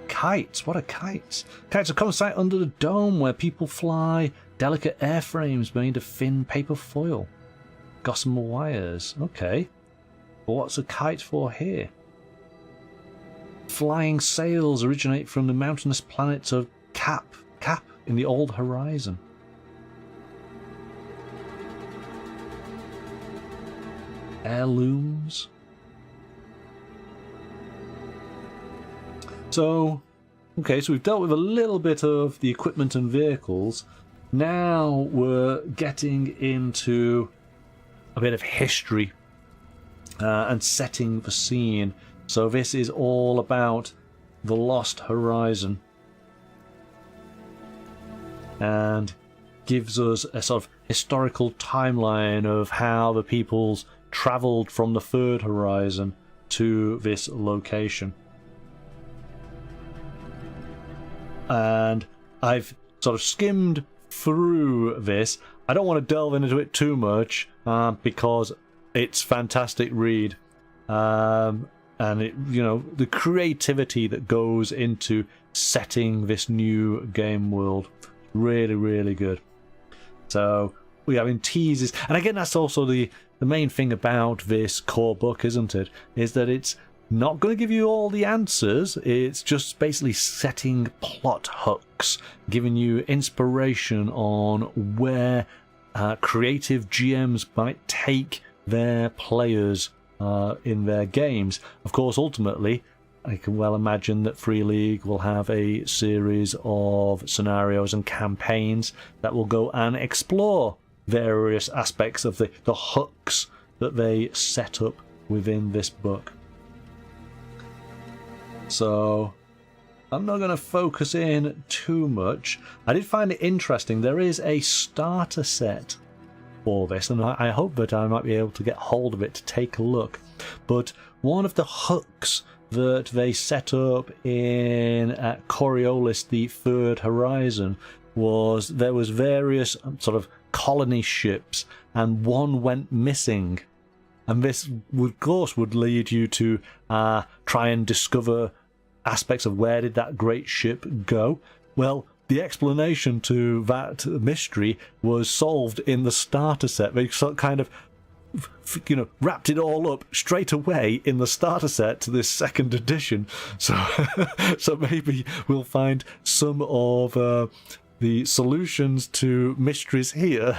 Kites, what are kites? Kites are common sight under the dome where people fly. Delicate airframes made of thin paper foil. Gossamer wires, okay. But what's a kite for here? Flying sails originate from the mountainous planets of Cap in the Old Horizon. Heirlooms. So, okay, so we've dealt with a little bit of the equipment and vehicles. Now we're getting into a bit of history and setting the scene. So this is all about the Lost Horizon and gives us a sort of historical timeline of how the peoples travelled from the Third Horizon to this location. And I've sort of skimmed through this. I don't want to delve into it too much because it's fantastic read. And it, you know, the creativity that goes into setting this new game world, really, really good. So we have in teases, and again, that's also the main thing about this core book, isn't it? Is that it's not going to give you all the answers. It's just basically setting plot hooks, giving you inspiration on where creative GMs might take their players in their games. Of course, ultimately, I can well imagine that Free League will have a series of scenarios and campaigns that will go and explore various aspects of the hooks that they set up within this book. So, I'm not going to focus in too much. I did find it interesting. There is a starter set for this, and I hope that I might be able to get hold of it to take a look. But one of the hooks that they set up in Coriolis, the Third Horizon, was there was various sort of colony ships, and one went missing. And this, of course, would lead you to try and discover aspects of where did that great ship go. Well, the explanation to that mystery was solved in the starter set. They kind of, wrapped it all up straight away in the starter set to this second edition. So, so maybe we'll find some of the solutions to mysteries here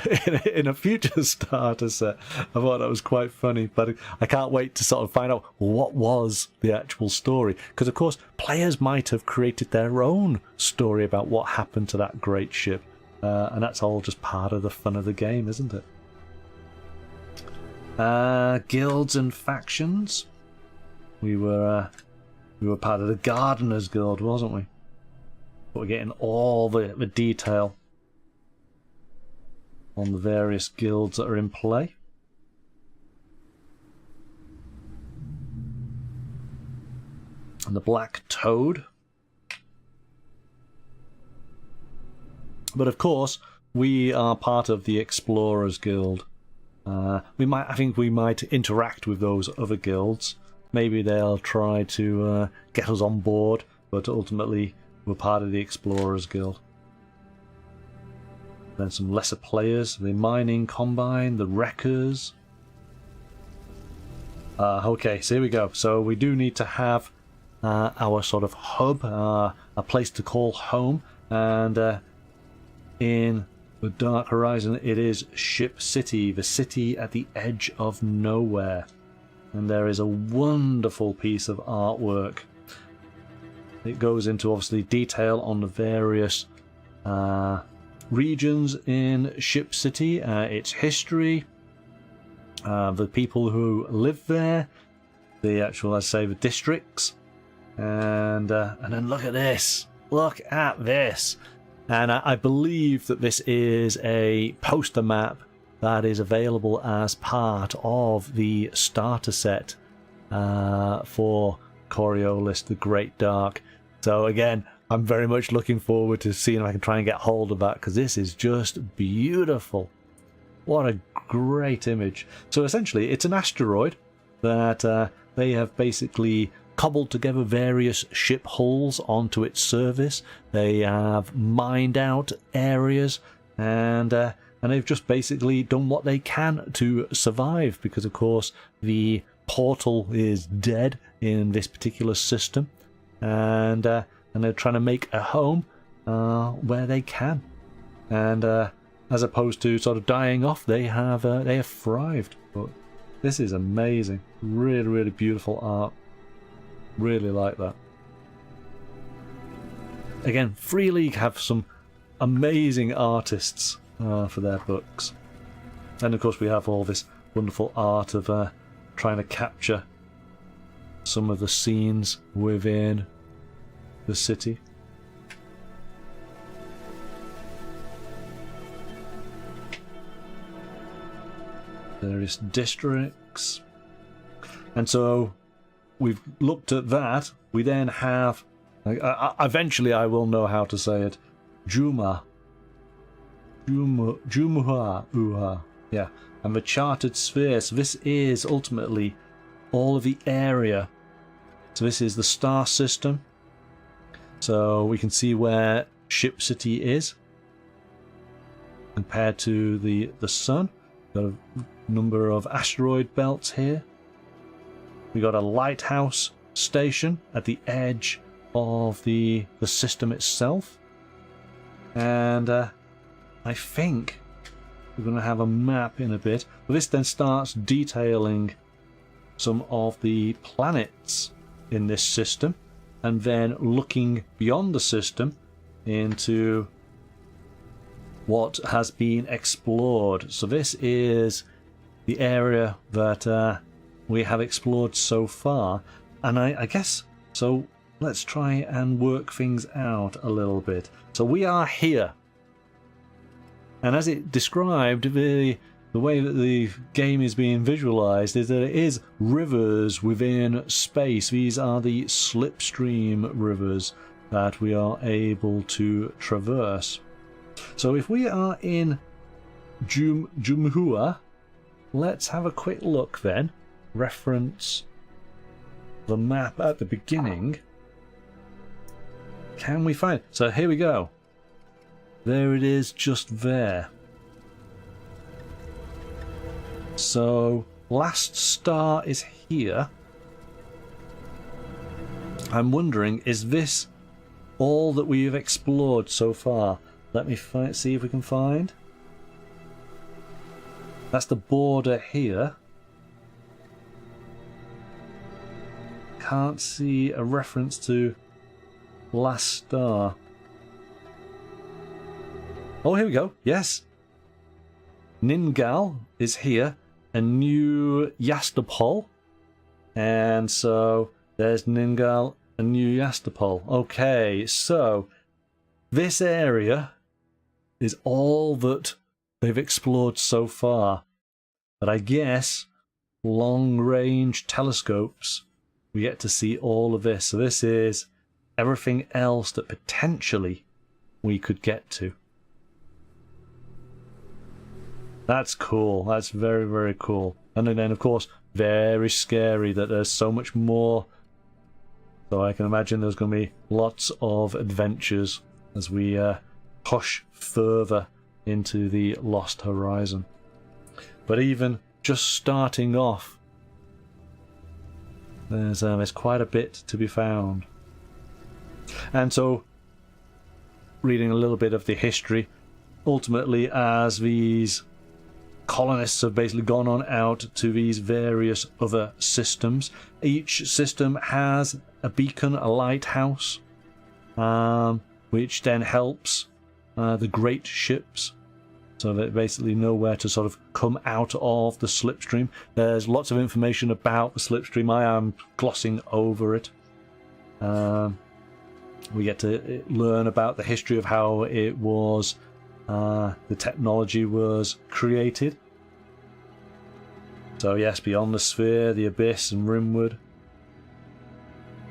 in a future starter set. I thought that was quite funny, but I can't wait to sort of find out what was the actual story. Because, of course, players might have created their own story about what happened to that great ship. And that's all just part of the fun of the game, isn't it? Guilds and factions. We were part of the Gardeners Guild, wasn't we? But we're getting all the detail on the various guilds that are in play. And the Black Toad. But of course, we are part of the Explorers Guild. I think we might interact with those other guilds. Maybe they'll try to get us on board, but ultimately we're part of the Explorers Guild. Then some lesser players, the Mining Combine, the Wreckers. Okay, so here we go. So we do need to have our sort of hub, a place to call home, and in the Dark Horizon it is Ship City, the city at the edge of nowhere. And there is a wonderful piece of artwork. It goes into obviously detail on the various regions in Ship City, its history, the people who live there, the actual, let's say, the districts, and then look at this. Look at this. And I believe that this is a poster map that is available as part of the starter set for Coriolis, the Great Dark. So again, I'm very much looking forward to seeing if I can try and get hold of that, because this is just beautiful. What a great image. So essentially, it's an asteroid that they have basically cobbled together various ship hulls onto its surface. They have mined out areas, and they've just basically done what they can to survive, because of course the portal is dead in this particular system, and they're trying to make a home where they can, and as opposed to sort of dying off, they have thrived. But this is amazing, really beautiful art. Really like that. Again, Free League have some amazing artists for their books. And of course we have all this wonderful art of trying to capture some of the scenes within the city. Various districts. And so we've looked at that. We then have, eventually I will know how to say it, Jumu'ah, yeah, and the Chartered Sphere. So this is ultimately all of the area. So this is the star system. So we can see where Ship City is compared to the sun. Got a number of asteroid belts here. We got a lighthouse station at the edge of the system itself, and I think we're going to have a map in a bit. But this then starts detailing some of the planets in this system, and then looking beyond the system into what has been explored. So this is the area that we have explored so far, and I guess so. let's try and work things out a little bit. So we are here. And as it described, the way that the game is being visualized is that it is rivers within space. These are the slipstream rivers that we are able to traverse. So if we are in Jumhua, let's have a quick look then. Reference the map at the beginning. Can we find it? So here we go. There it is, just there. So last star is here. I'm wondering, is this all that we have explored so far? Let me see if we can find. That's the border here. Can't see a reference to last star. Oh, here we go. Yes. Ningal is here. A new Yastapol. And so there's Ningal, a new Yastapol. Okay, so this area is all that they've explored so far. But I guess long-range telescopes, we get to see all of this. So this is everything else that potentially we could get to. That's cool. That's very, very cool. And then, of course, very scary that there's so much more. So I can imagine there's going to be lots of adventures as we push further into the Lost Horizon. But even just starting off, there's quite a bit to be found. And so, reading a little bit of the history, ultimately as these colonists have basically gone on out to these various other systems. Each system has a beacon, a lighthouse, which then helps the Greatships, so they basically know where to sort of come out of the slipstream. There's lots of information about the slipstream. I am glossing over it. We get to learn about the history of how it was, the technology was created. So yes, beyond the sphere, the abyss, and rimward.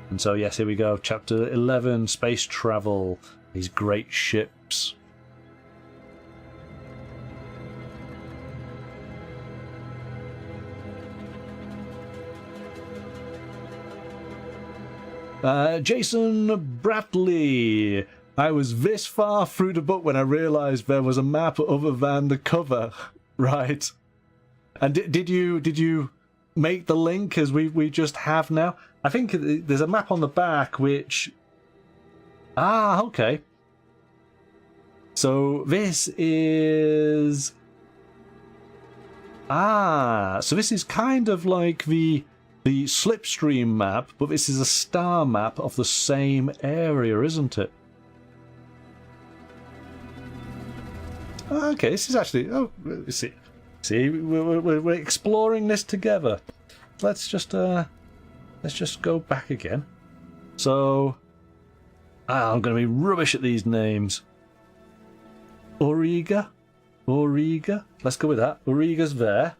And so yes, here we go. Chapter 11, space travel. These great ships. Jason Bradley. I was this far through the book when I realised there was a map other than the cover. Right. And did you make the link as we just have now? I think there's a map on the back which... Ah, okay. So this is... Ah, so this is kind of like the slipstream map, but this is a star map of the same area, isn't it? Okay, this is actually... Oh, see, we're exploring this together. Let's just go back again. So, I'm going to be rubbish at these names. Auriga? Let's go with that. Auriga's there.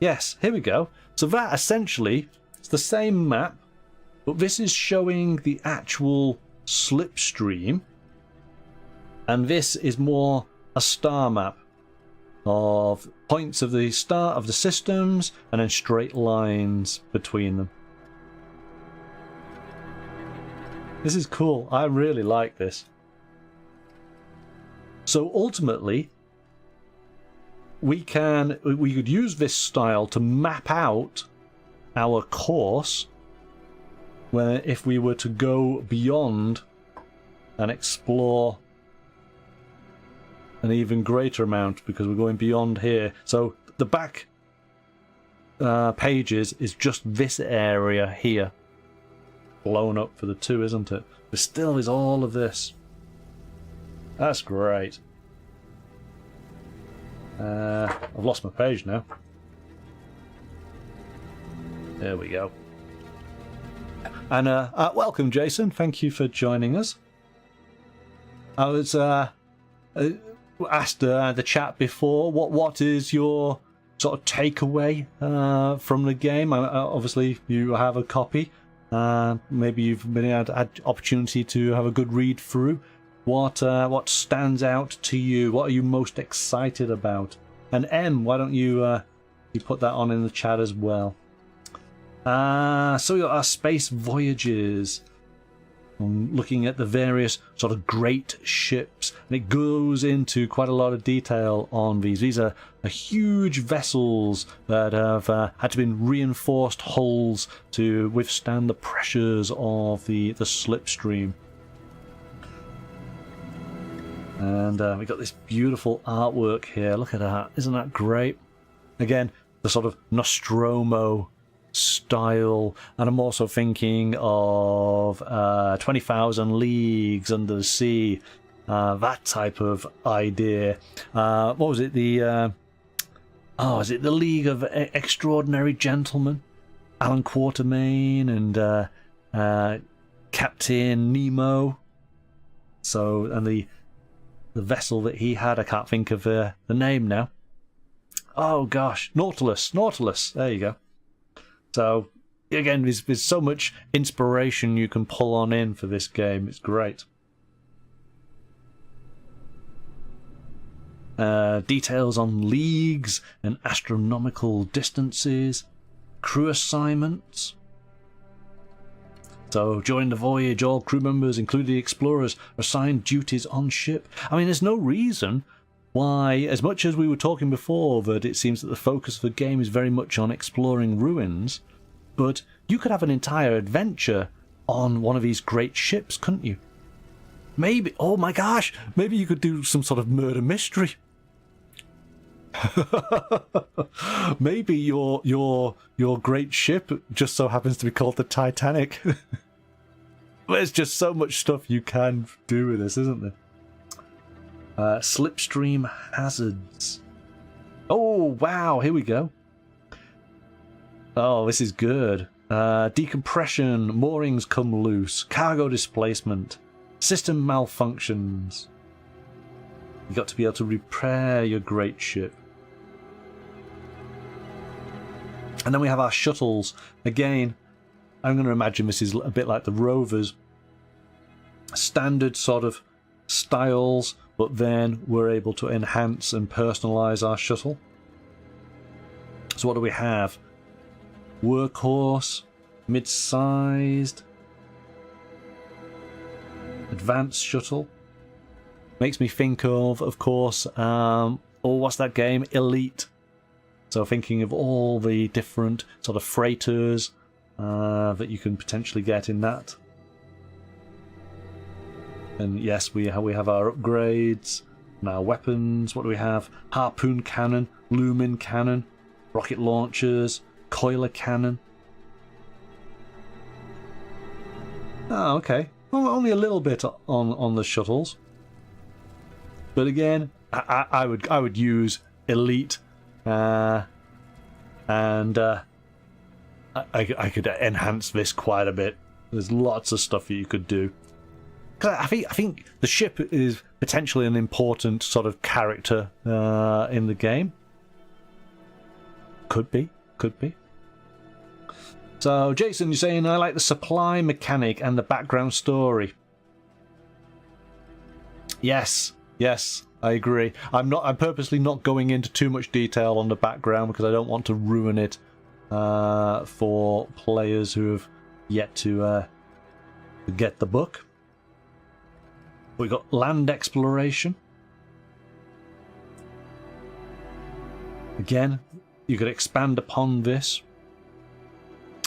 Yes, here we go. So that essentially, it's the same map, but this is showing the actual slipstream, and this is more a star map of points of the start of the systems and then straight lines between them. This is cool. I really like this. So ultimately, we could use this style to map out our course, where if we were to go beyond and explore an even greater amount, because we're going beyond here. So the back pages is just this area here, blown up for the two, isn't it? But still is all of this. That's great. I've lost my page now. There we go. And welcome, Jason. Thank you for joining us. I was asked the chat before, what is your sort of takeaway from the game? Obviously, you have a copy. Maybe you've been had opportunity to have a good read through. What stands out to you? What are you most excited about? And M, why don't you put that on in the chat as well? So we got our space voyages. Looking at the various sort of great ships, and it goes into quite a lot of detail on these. These are huge vessels that have had to be reinforced hulls to withstand the pressures of the slipstream. And we got this beautiful artwork here. Look at that! Isn't that great? Again, the sort of Nostromo style, and I'm also thinking of 20,000 Leagues Under the Sea, that type of idea. What was it? Is it the League of Extraordinary Gentlemen? Alan Quatermain and Captain Nemo. So, and the vessel that he had, I can't think of the name now. Oh gosh, Nautilus. There you go. So, again, there's so much inspiration you can pull on in for this game. It's great. Details on leagues and astronomical distances. Crew assignments. So, during the voyage, all crew members, including the explorers, are assigned duties on ship. I mean, there's no reason why, as much as we were talking before that it seems that the focus of the game is very much on exploring ruins, but you could have an entire adventure on one of these great ships, couldn't you? Maybe, oh my gosh, maybe you could do some sort of murder mystery. Maybe your great ship just so happens to be called the Titanic. There's just so much stuff you can do with this, isn't there? Slipstream hazards. Oh, wow, here we go. Oh, this is good. Decompression, moorings come loose, cargo displacement, system malfunctions. You got to be able to repair your great ship. And then we have our shuttles. Again, I'm going to imagine this is a bit like the rovers. Standard sort of styles, but then we're able to enhance and personalize our shuttle. So what do we have? Workhorse, mid-sized, advanced shuttle. Makes me think of course, what's that game? Elite. So thinking of all the different sort of freighters that you can potentially get in that. And yes, we have our upgrades and our weapons. What do we have? Harpoon cannon, lumen cannon, rocket launchers, coiler cannon. Oh, okay. Well, only a little bit on the shuttles. But again, I would use elite, and I could enhance this quite a bit. There's lots of stuff that you could do. I think the ship is potentially an important sort of character in the game. Could be. So, Jason, you're saying I like the supply mechanic and the background story. Yes, I agree. I'm purposely not going into too much detail on the background because I don't want to ruin it for players who have yet to get the book. We've got land exploration. Again, you could expand upon this.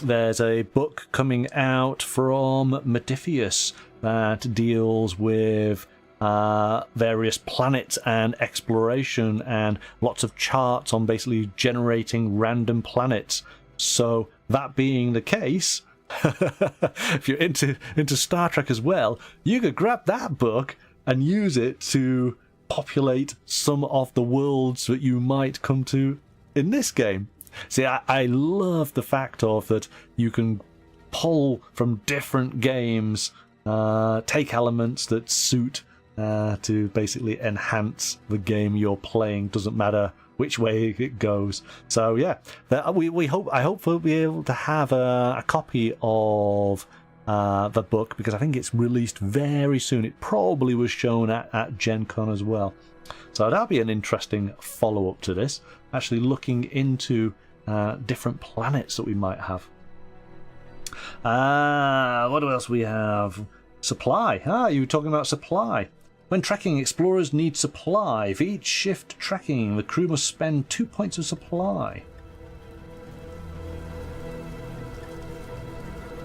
There's a book coming out from Modiphius that deals with various planets and exploration, and lots of charts on basically generating random planets. So that being the case, if you're into Star Trek as well, you could grab that book and use it to populate some of the worlds that you might come to in this game. See, I love the fact of that you can pull from different games, take elements that suit to basically enhance the game you're playing. Doesn't matter which way it goes. So yeah, I hope we'll be able to have a copy of the book, because I think it's released very soon. It probably was shown at Gen Con as well. So that'll be an interesting follow-up to this, actually looking into different planets that we might have. What else we have? Supply. You were talking about supply. When trekking, explorers need supply. For each shift trekking, the crew must spend 2 points of supply.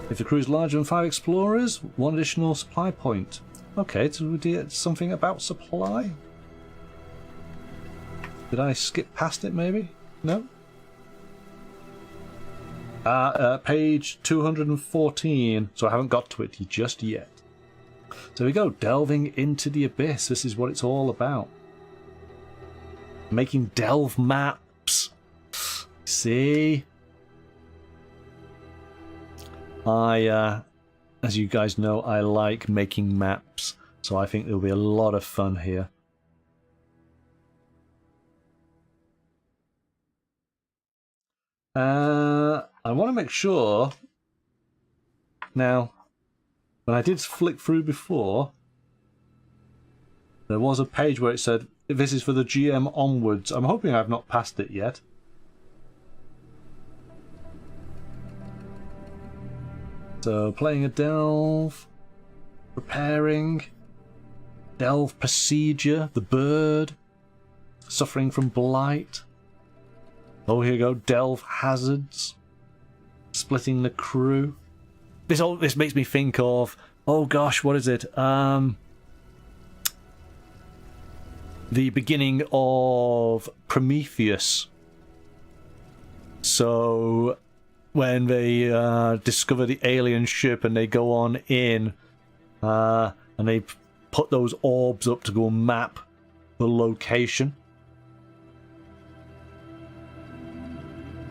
If the crew is larger than 5 explorers, 1 additional supply point. Okay, so we did something about supply? Did I skip past it maybe? No? Page 214, so I haven't got to it just yet. So we go, delving into the abyss. This is what it's all about. Making delve maps. See? As you guys know, I like making maps, so I think there'll be a lot of fun here. I want to make sure. Now, when I did flick through before, there was a page where it said, this is for the GM onwards. I'm hoping I've not passed it yet. So, playing a delve, preparing, delve procedure, the bird, suffering from blight. Oh, here you go, delve hazards, splitting the crew. This makes me think of, oh gosh, what is it? The beginning of Prometheus. So when they discover the alien ship and they go on in, and they put those orbs up to go map the location.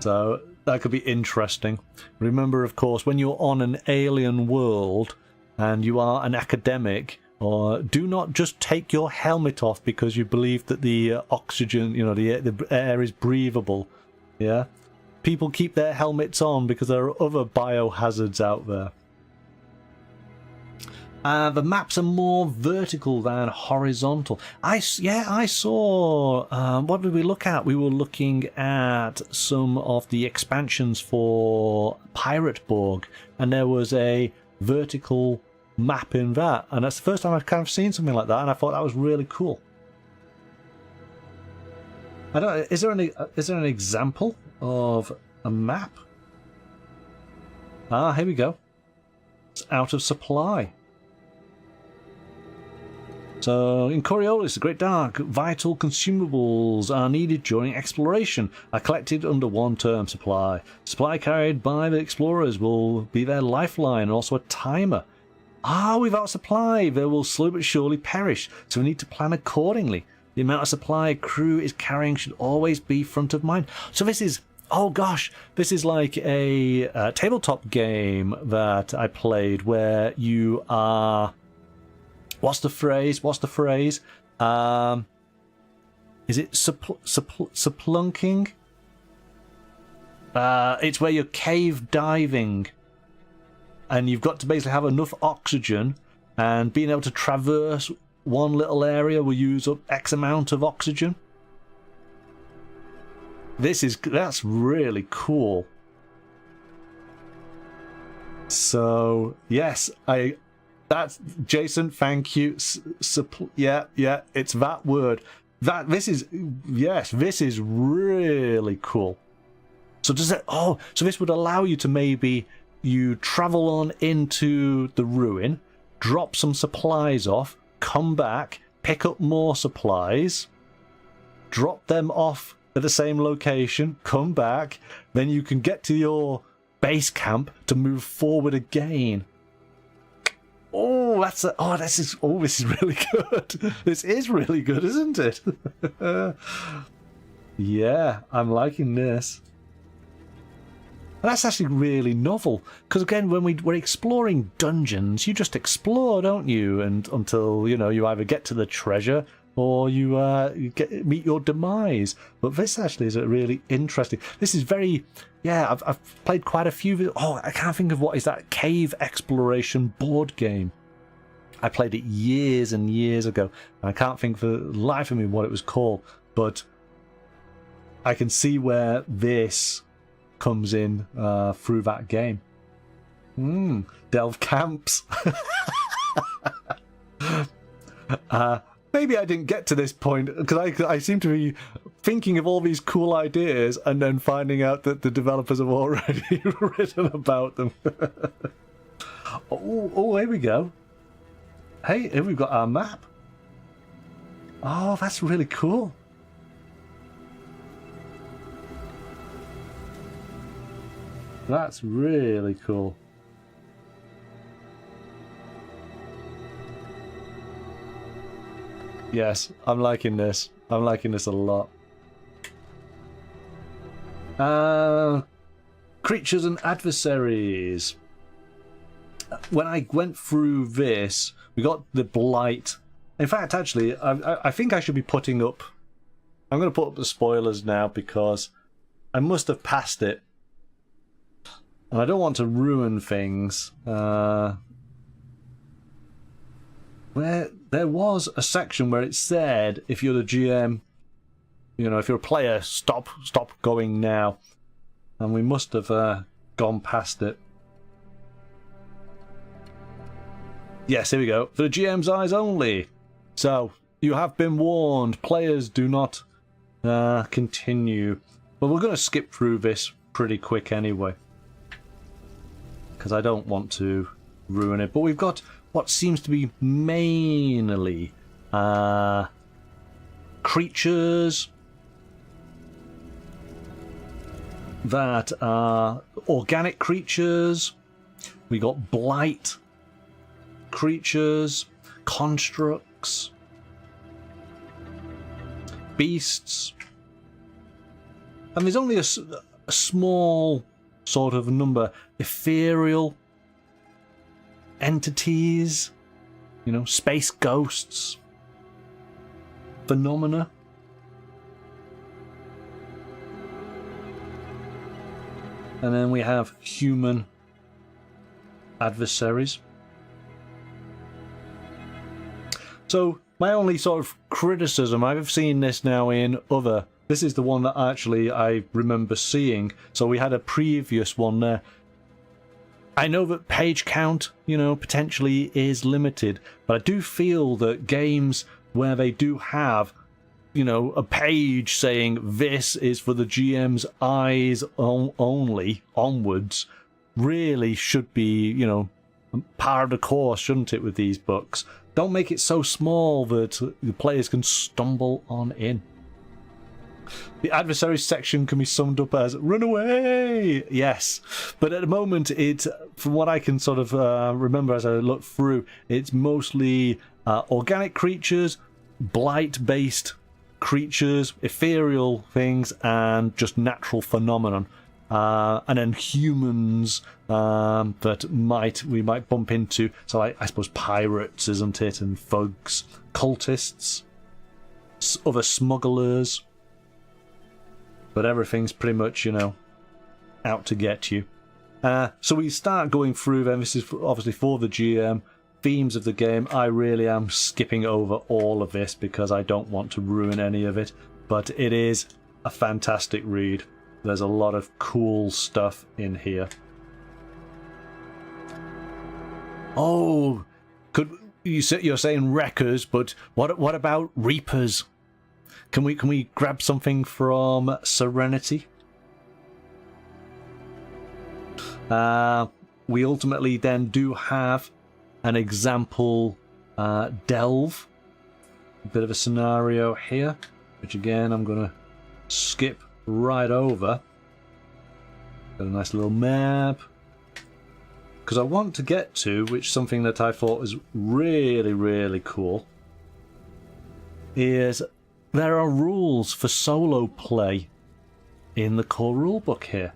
So that could be interesting. Remember, of course, when you're on an alien world and you are an academic, or do not just take your helmet off because you believe that the oxygen, the air is breathable. Yeah, people keep their helmets on because there are other biohazards out there. The maps are more vertical than horizontal. I saw. What did we look at? We were looking at some of the expansions for Pirate Borg, and there was a vertical map in that, and that's the first time I've kind of seen something like that, and I thought that was really cool. I don't. Is there an example of a map? Here we go. It's out of supply. So, in Coriolis, the Great Dark, vital consumables are needed during exploration, are collected under 1 term supply. Supply carried by the explorers will be their lifeline, and also a timer. Without supply, they will slowly but surely perish, so we need to plan accordingly. The amount of supply a crew is carrying should always be front of mind. So this is, oh gosh, this is like a tabletop game that I played where you are... What's the phrase? Is it spelunking? It's where you're cave diving, and you've got to basically have enough oxygen, and being able to traverse one little area will use up X amount of oxygen. That's really cool. So yes, that's Jason. Thank you. Yeah, it's that word. This is really cool. So so this would allow you to maybe you travel on into the ruin, drop some supplies off, come back, pick up more supplies, drop them off at the same location, come back, then you can get to your base camp to move forward again. This is really good. This is really good, isn't it? Yeah, I'm liking this. And that's actually really novel, because again, when we're exploring dungeons, you just explore, don't you? And until, you know, you either get to the treasure or you meet your demise. But this actually is a really interesting. This is very, yeah. I've played quite a few. Oh, I can't think of what is that cave exploration board game. I played it years and years ago. And I can't think for the life of me what it was called, but I can see where this comes in through that game. Delve camps. Maybe I didn't get to this point because I seem to be thinking of all these cool ideas and then finding out that the developers have already written about them. Oh, here we go. Hey, here we've got our map. Oh, that's really cool. That's really cool. Yes, I'm liking this. I'm liking this a lot. Creatures and adversaries. When I went through this, we got the Blight. In fact, actually, I think I should be putting up... I'm going to put up the spoilers now because I must have passed it. And I don't want to ruin things. Where there was a section where it said, if you're the GM, you know, if you're a player, stop going now. And we must have gone past it. Yes, here we go. For the GM's eyes only. So, you have been warned. Players do not continue. But we're going to skip through this pretty quick anyway, because I don't want to ruin it. But we've got what seems to be mainly creatures that are organic creatures. We got blight creatures, constructs, beasts, and there's only a small sort of number. Ethereal entities, you know, space ghosts, phenomena. And then we have human adversaries. So my only sort of criticism, I've seen this now in other... This is the one that actually I remember seeing. So we had a previous one there. I know that page count, you know, potentially is limited, but I do feel that games where they do have, you know, a page saying this is for the GM's eyes only, onwards, really should be, you know, part of the course, shouldn't it, with these books? Don't make it so small that the players can stumble on in. The adversary section can be summed up as "run away." Yes, but at the moment, from what I can sort of remember as I look through, it's mostly organic creatures, blight-based creatures, ethereal things, and just natural phenomenon. And then humans that we might bump into. So I suppose pirates, isn't it? And thugs, cultists, other smugglers. But everything's pretty much, you know, out to get you. So we start going through them. This is obviously for the GM. Themes of the game. I really am skipping over all of this because I don't want to ruin any of it. But it is a fantastic read. There's a lot of cool stuff in here. Oh, you're saying wreckers, but what about reapers? Can we grab something from Serenity? We ultimately then do have an example delve. A bit of a scenario here, which again I'm going to skip right over. Got a nice little map. Because I want to get to, which something that I thought was really, really cool, is there are rules for solo play in the core rulebook here.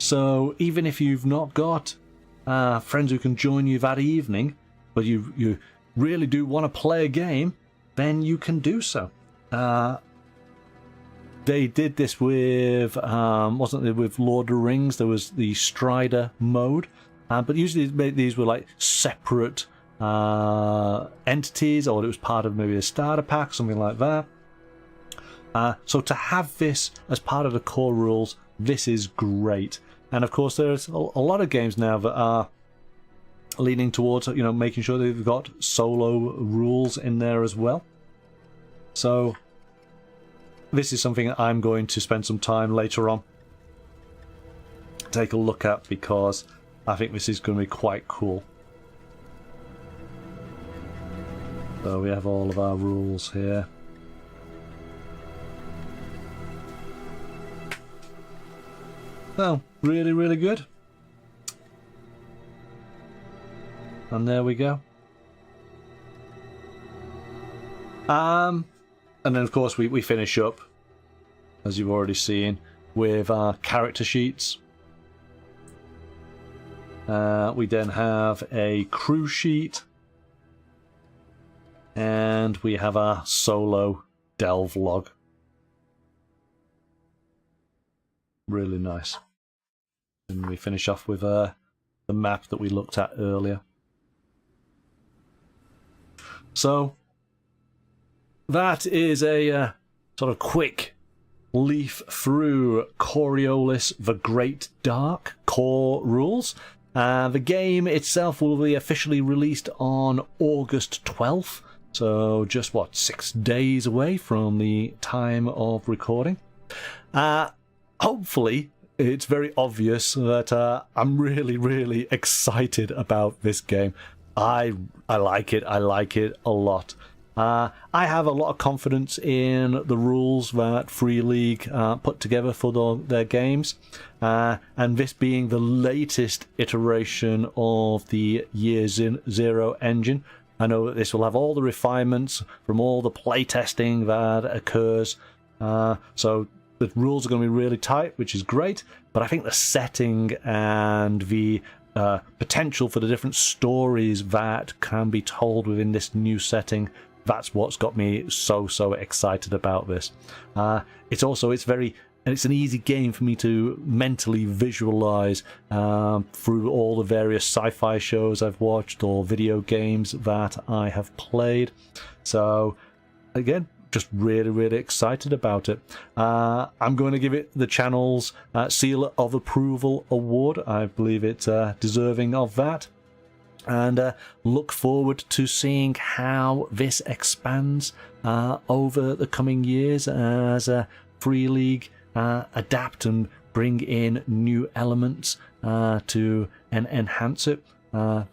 So even if you've not got friends who can join you that evening, but you really do want to play a game, then you can do so. They did this with, wasn't it, with Lord of the Rings? There was the Strider mode, but usually these were like separate entities, or it was part of maybe a starter pack, something like that. So to have this as part of the core rules, this is great. And of course, there's a lot of games now that are leaning towards, you know, making sure they've got solo rules in there as well. So this is something that I'm going to spend some time later on take a look at, because I think this is going to be quite cool. So we have all of our rules here. So, really, really good. And there we go. And then of course we finish up, as you've already seen, with our character sheets. We then have a crew sheet. And we have our solo delve log. Really nice. And we finish off with the map that we looked at earlier. So that is a sort of quick leaf through Coriolis the Great Dark core rules. The game itself will be officially released on August 12th. So just, what, 6 days away from the time of recording. Hopefully, it's very obvious that I'm really, really excited about this game. I like it. I like it a lot. I have a lot of confidence in the rules that Free League put together for their games. And this being the latest iteration of the Year Zero engine, I know that this will have all the refinements from all the playtesting that occurs. So the rules are going to be really tight, which is great. But I think the setting and the potential for the different stories that can be told within this new setting, that's what's got me so excited about this. It's an easy game for me to mentally visualize through all the various sci-fi shows I've watched or video games that I have played. So again, just really excited about it. I'm going to give it the channel's Seal of Approval award. I believe it's deserving of that. And look forward to seeing how this expands over the coming years as Free League adapt and bring in new elements to enhance it.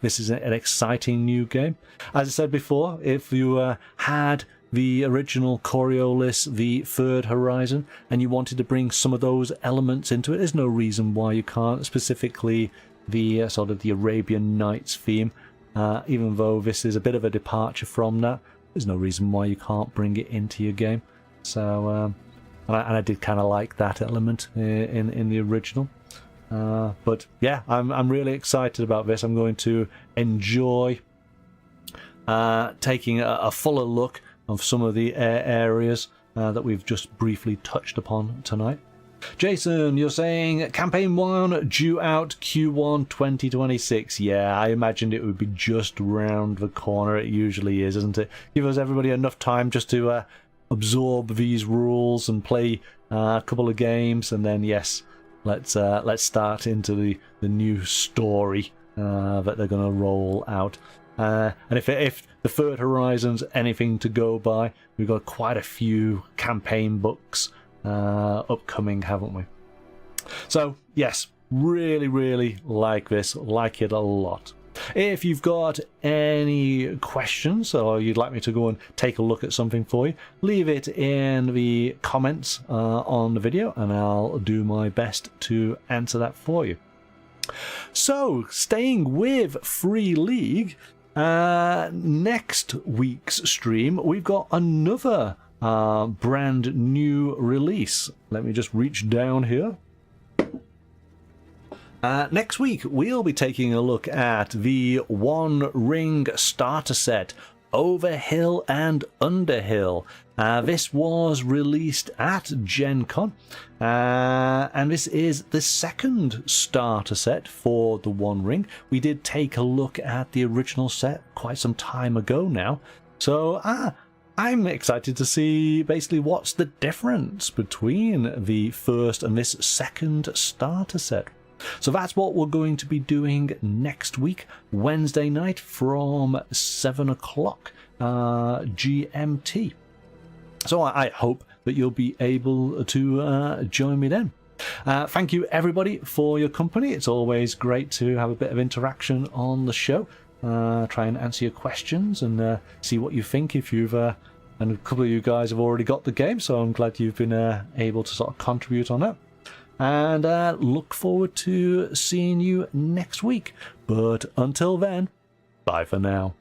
This is an exciting new game. As I said before, if you had the original Coriolis, the Third Horizon, and you wanted to bring some of those elements into it, there's no reason why you can't, specifically the sort of the Arabian Nights theme. Even though this is a bit of a departure from that, there's no reason why you can't bring it into your game. So, and I did kind of like that element in the original. But yeah, I'm really excited about this. I'm going to enjoy taking a fuller look of some of the areas that we've just briefly touched upon tonight. Jason, you're saying Campaign 1 due out Q1 2026. Yeah, I imagined it would be just round the corner. It usually is, isn't it? Give us everybody enough time just to absorb these rules and play a couple of games, and then yes, let's start into the new story that they're going to roll out. And if the Third Horizon's anything to go by, we've got quite a few campaign books upcoming, haven't we? So yes, really like this, like it a lot. If you've got any questions or you'd like me to go and take a look at something for you, leave it in the comments on the video and I'll do my best to answer that for you. So staying with Free League, next week's stream we've got another brand new release. Let me just reach down here. Next week, we'll be taking a look at the One Ring starter set, Overhill and Underhill. This was released at Gen Con, and this is the second starter set for the One Ring. We did take a look at the original set quite some time ago now, so I'm excited to see basically what's the difference between the first and this second starter set. So that's what we're going to be doing next week, Wednesday night from 7 o'clock GMT. So I hope that you'll be able to join me then. Thank you everybody for your company. It's always great to have a bit of interaction on the show. Try and answer your questions and see what you think if you've... and a couple of you guys have already got the game, so I'm glad you've been able to sort of contribute on that. And look forward to seeing you next week. But until then, bye for now.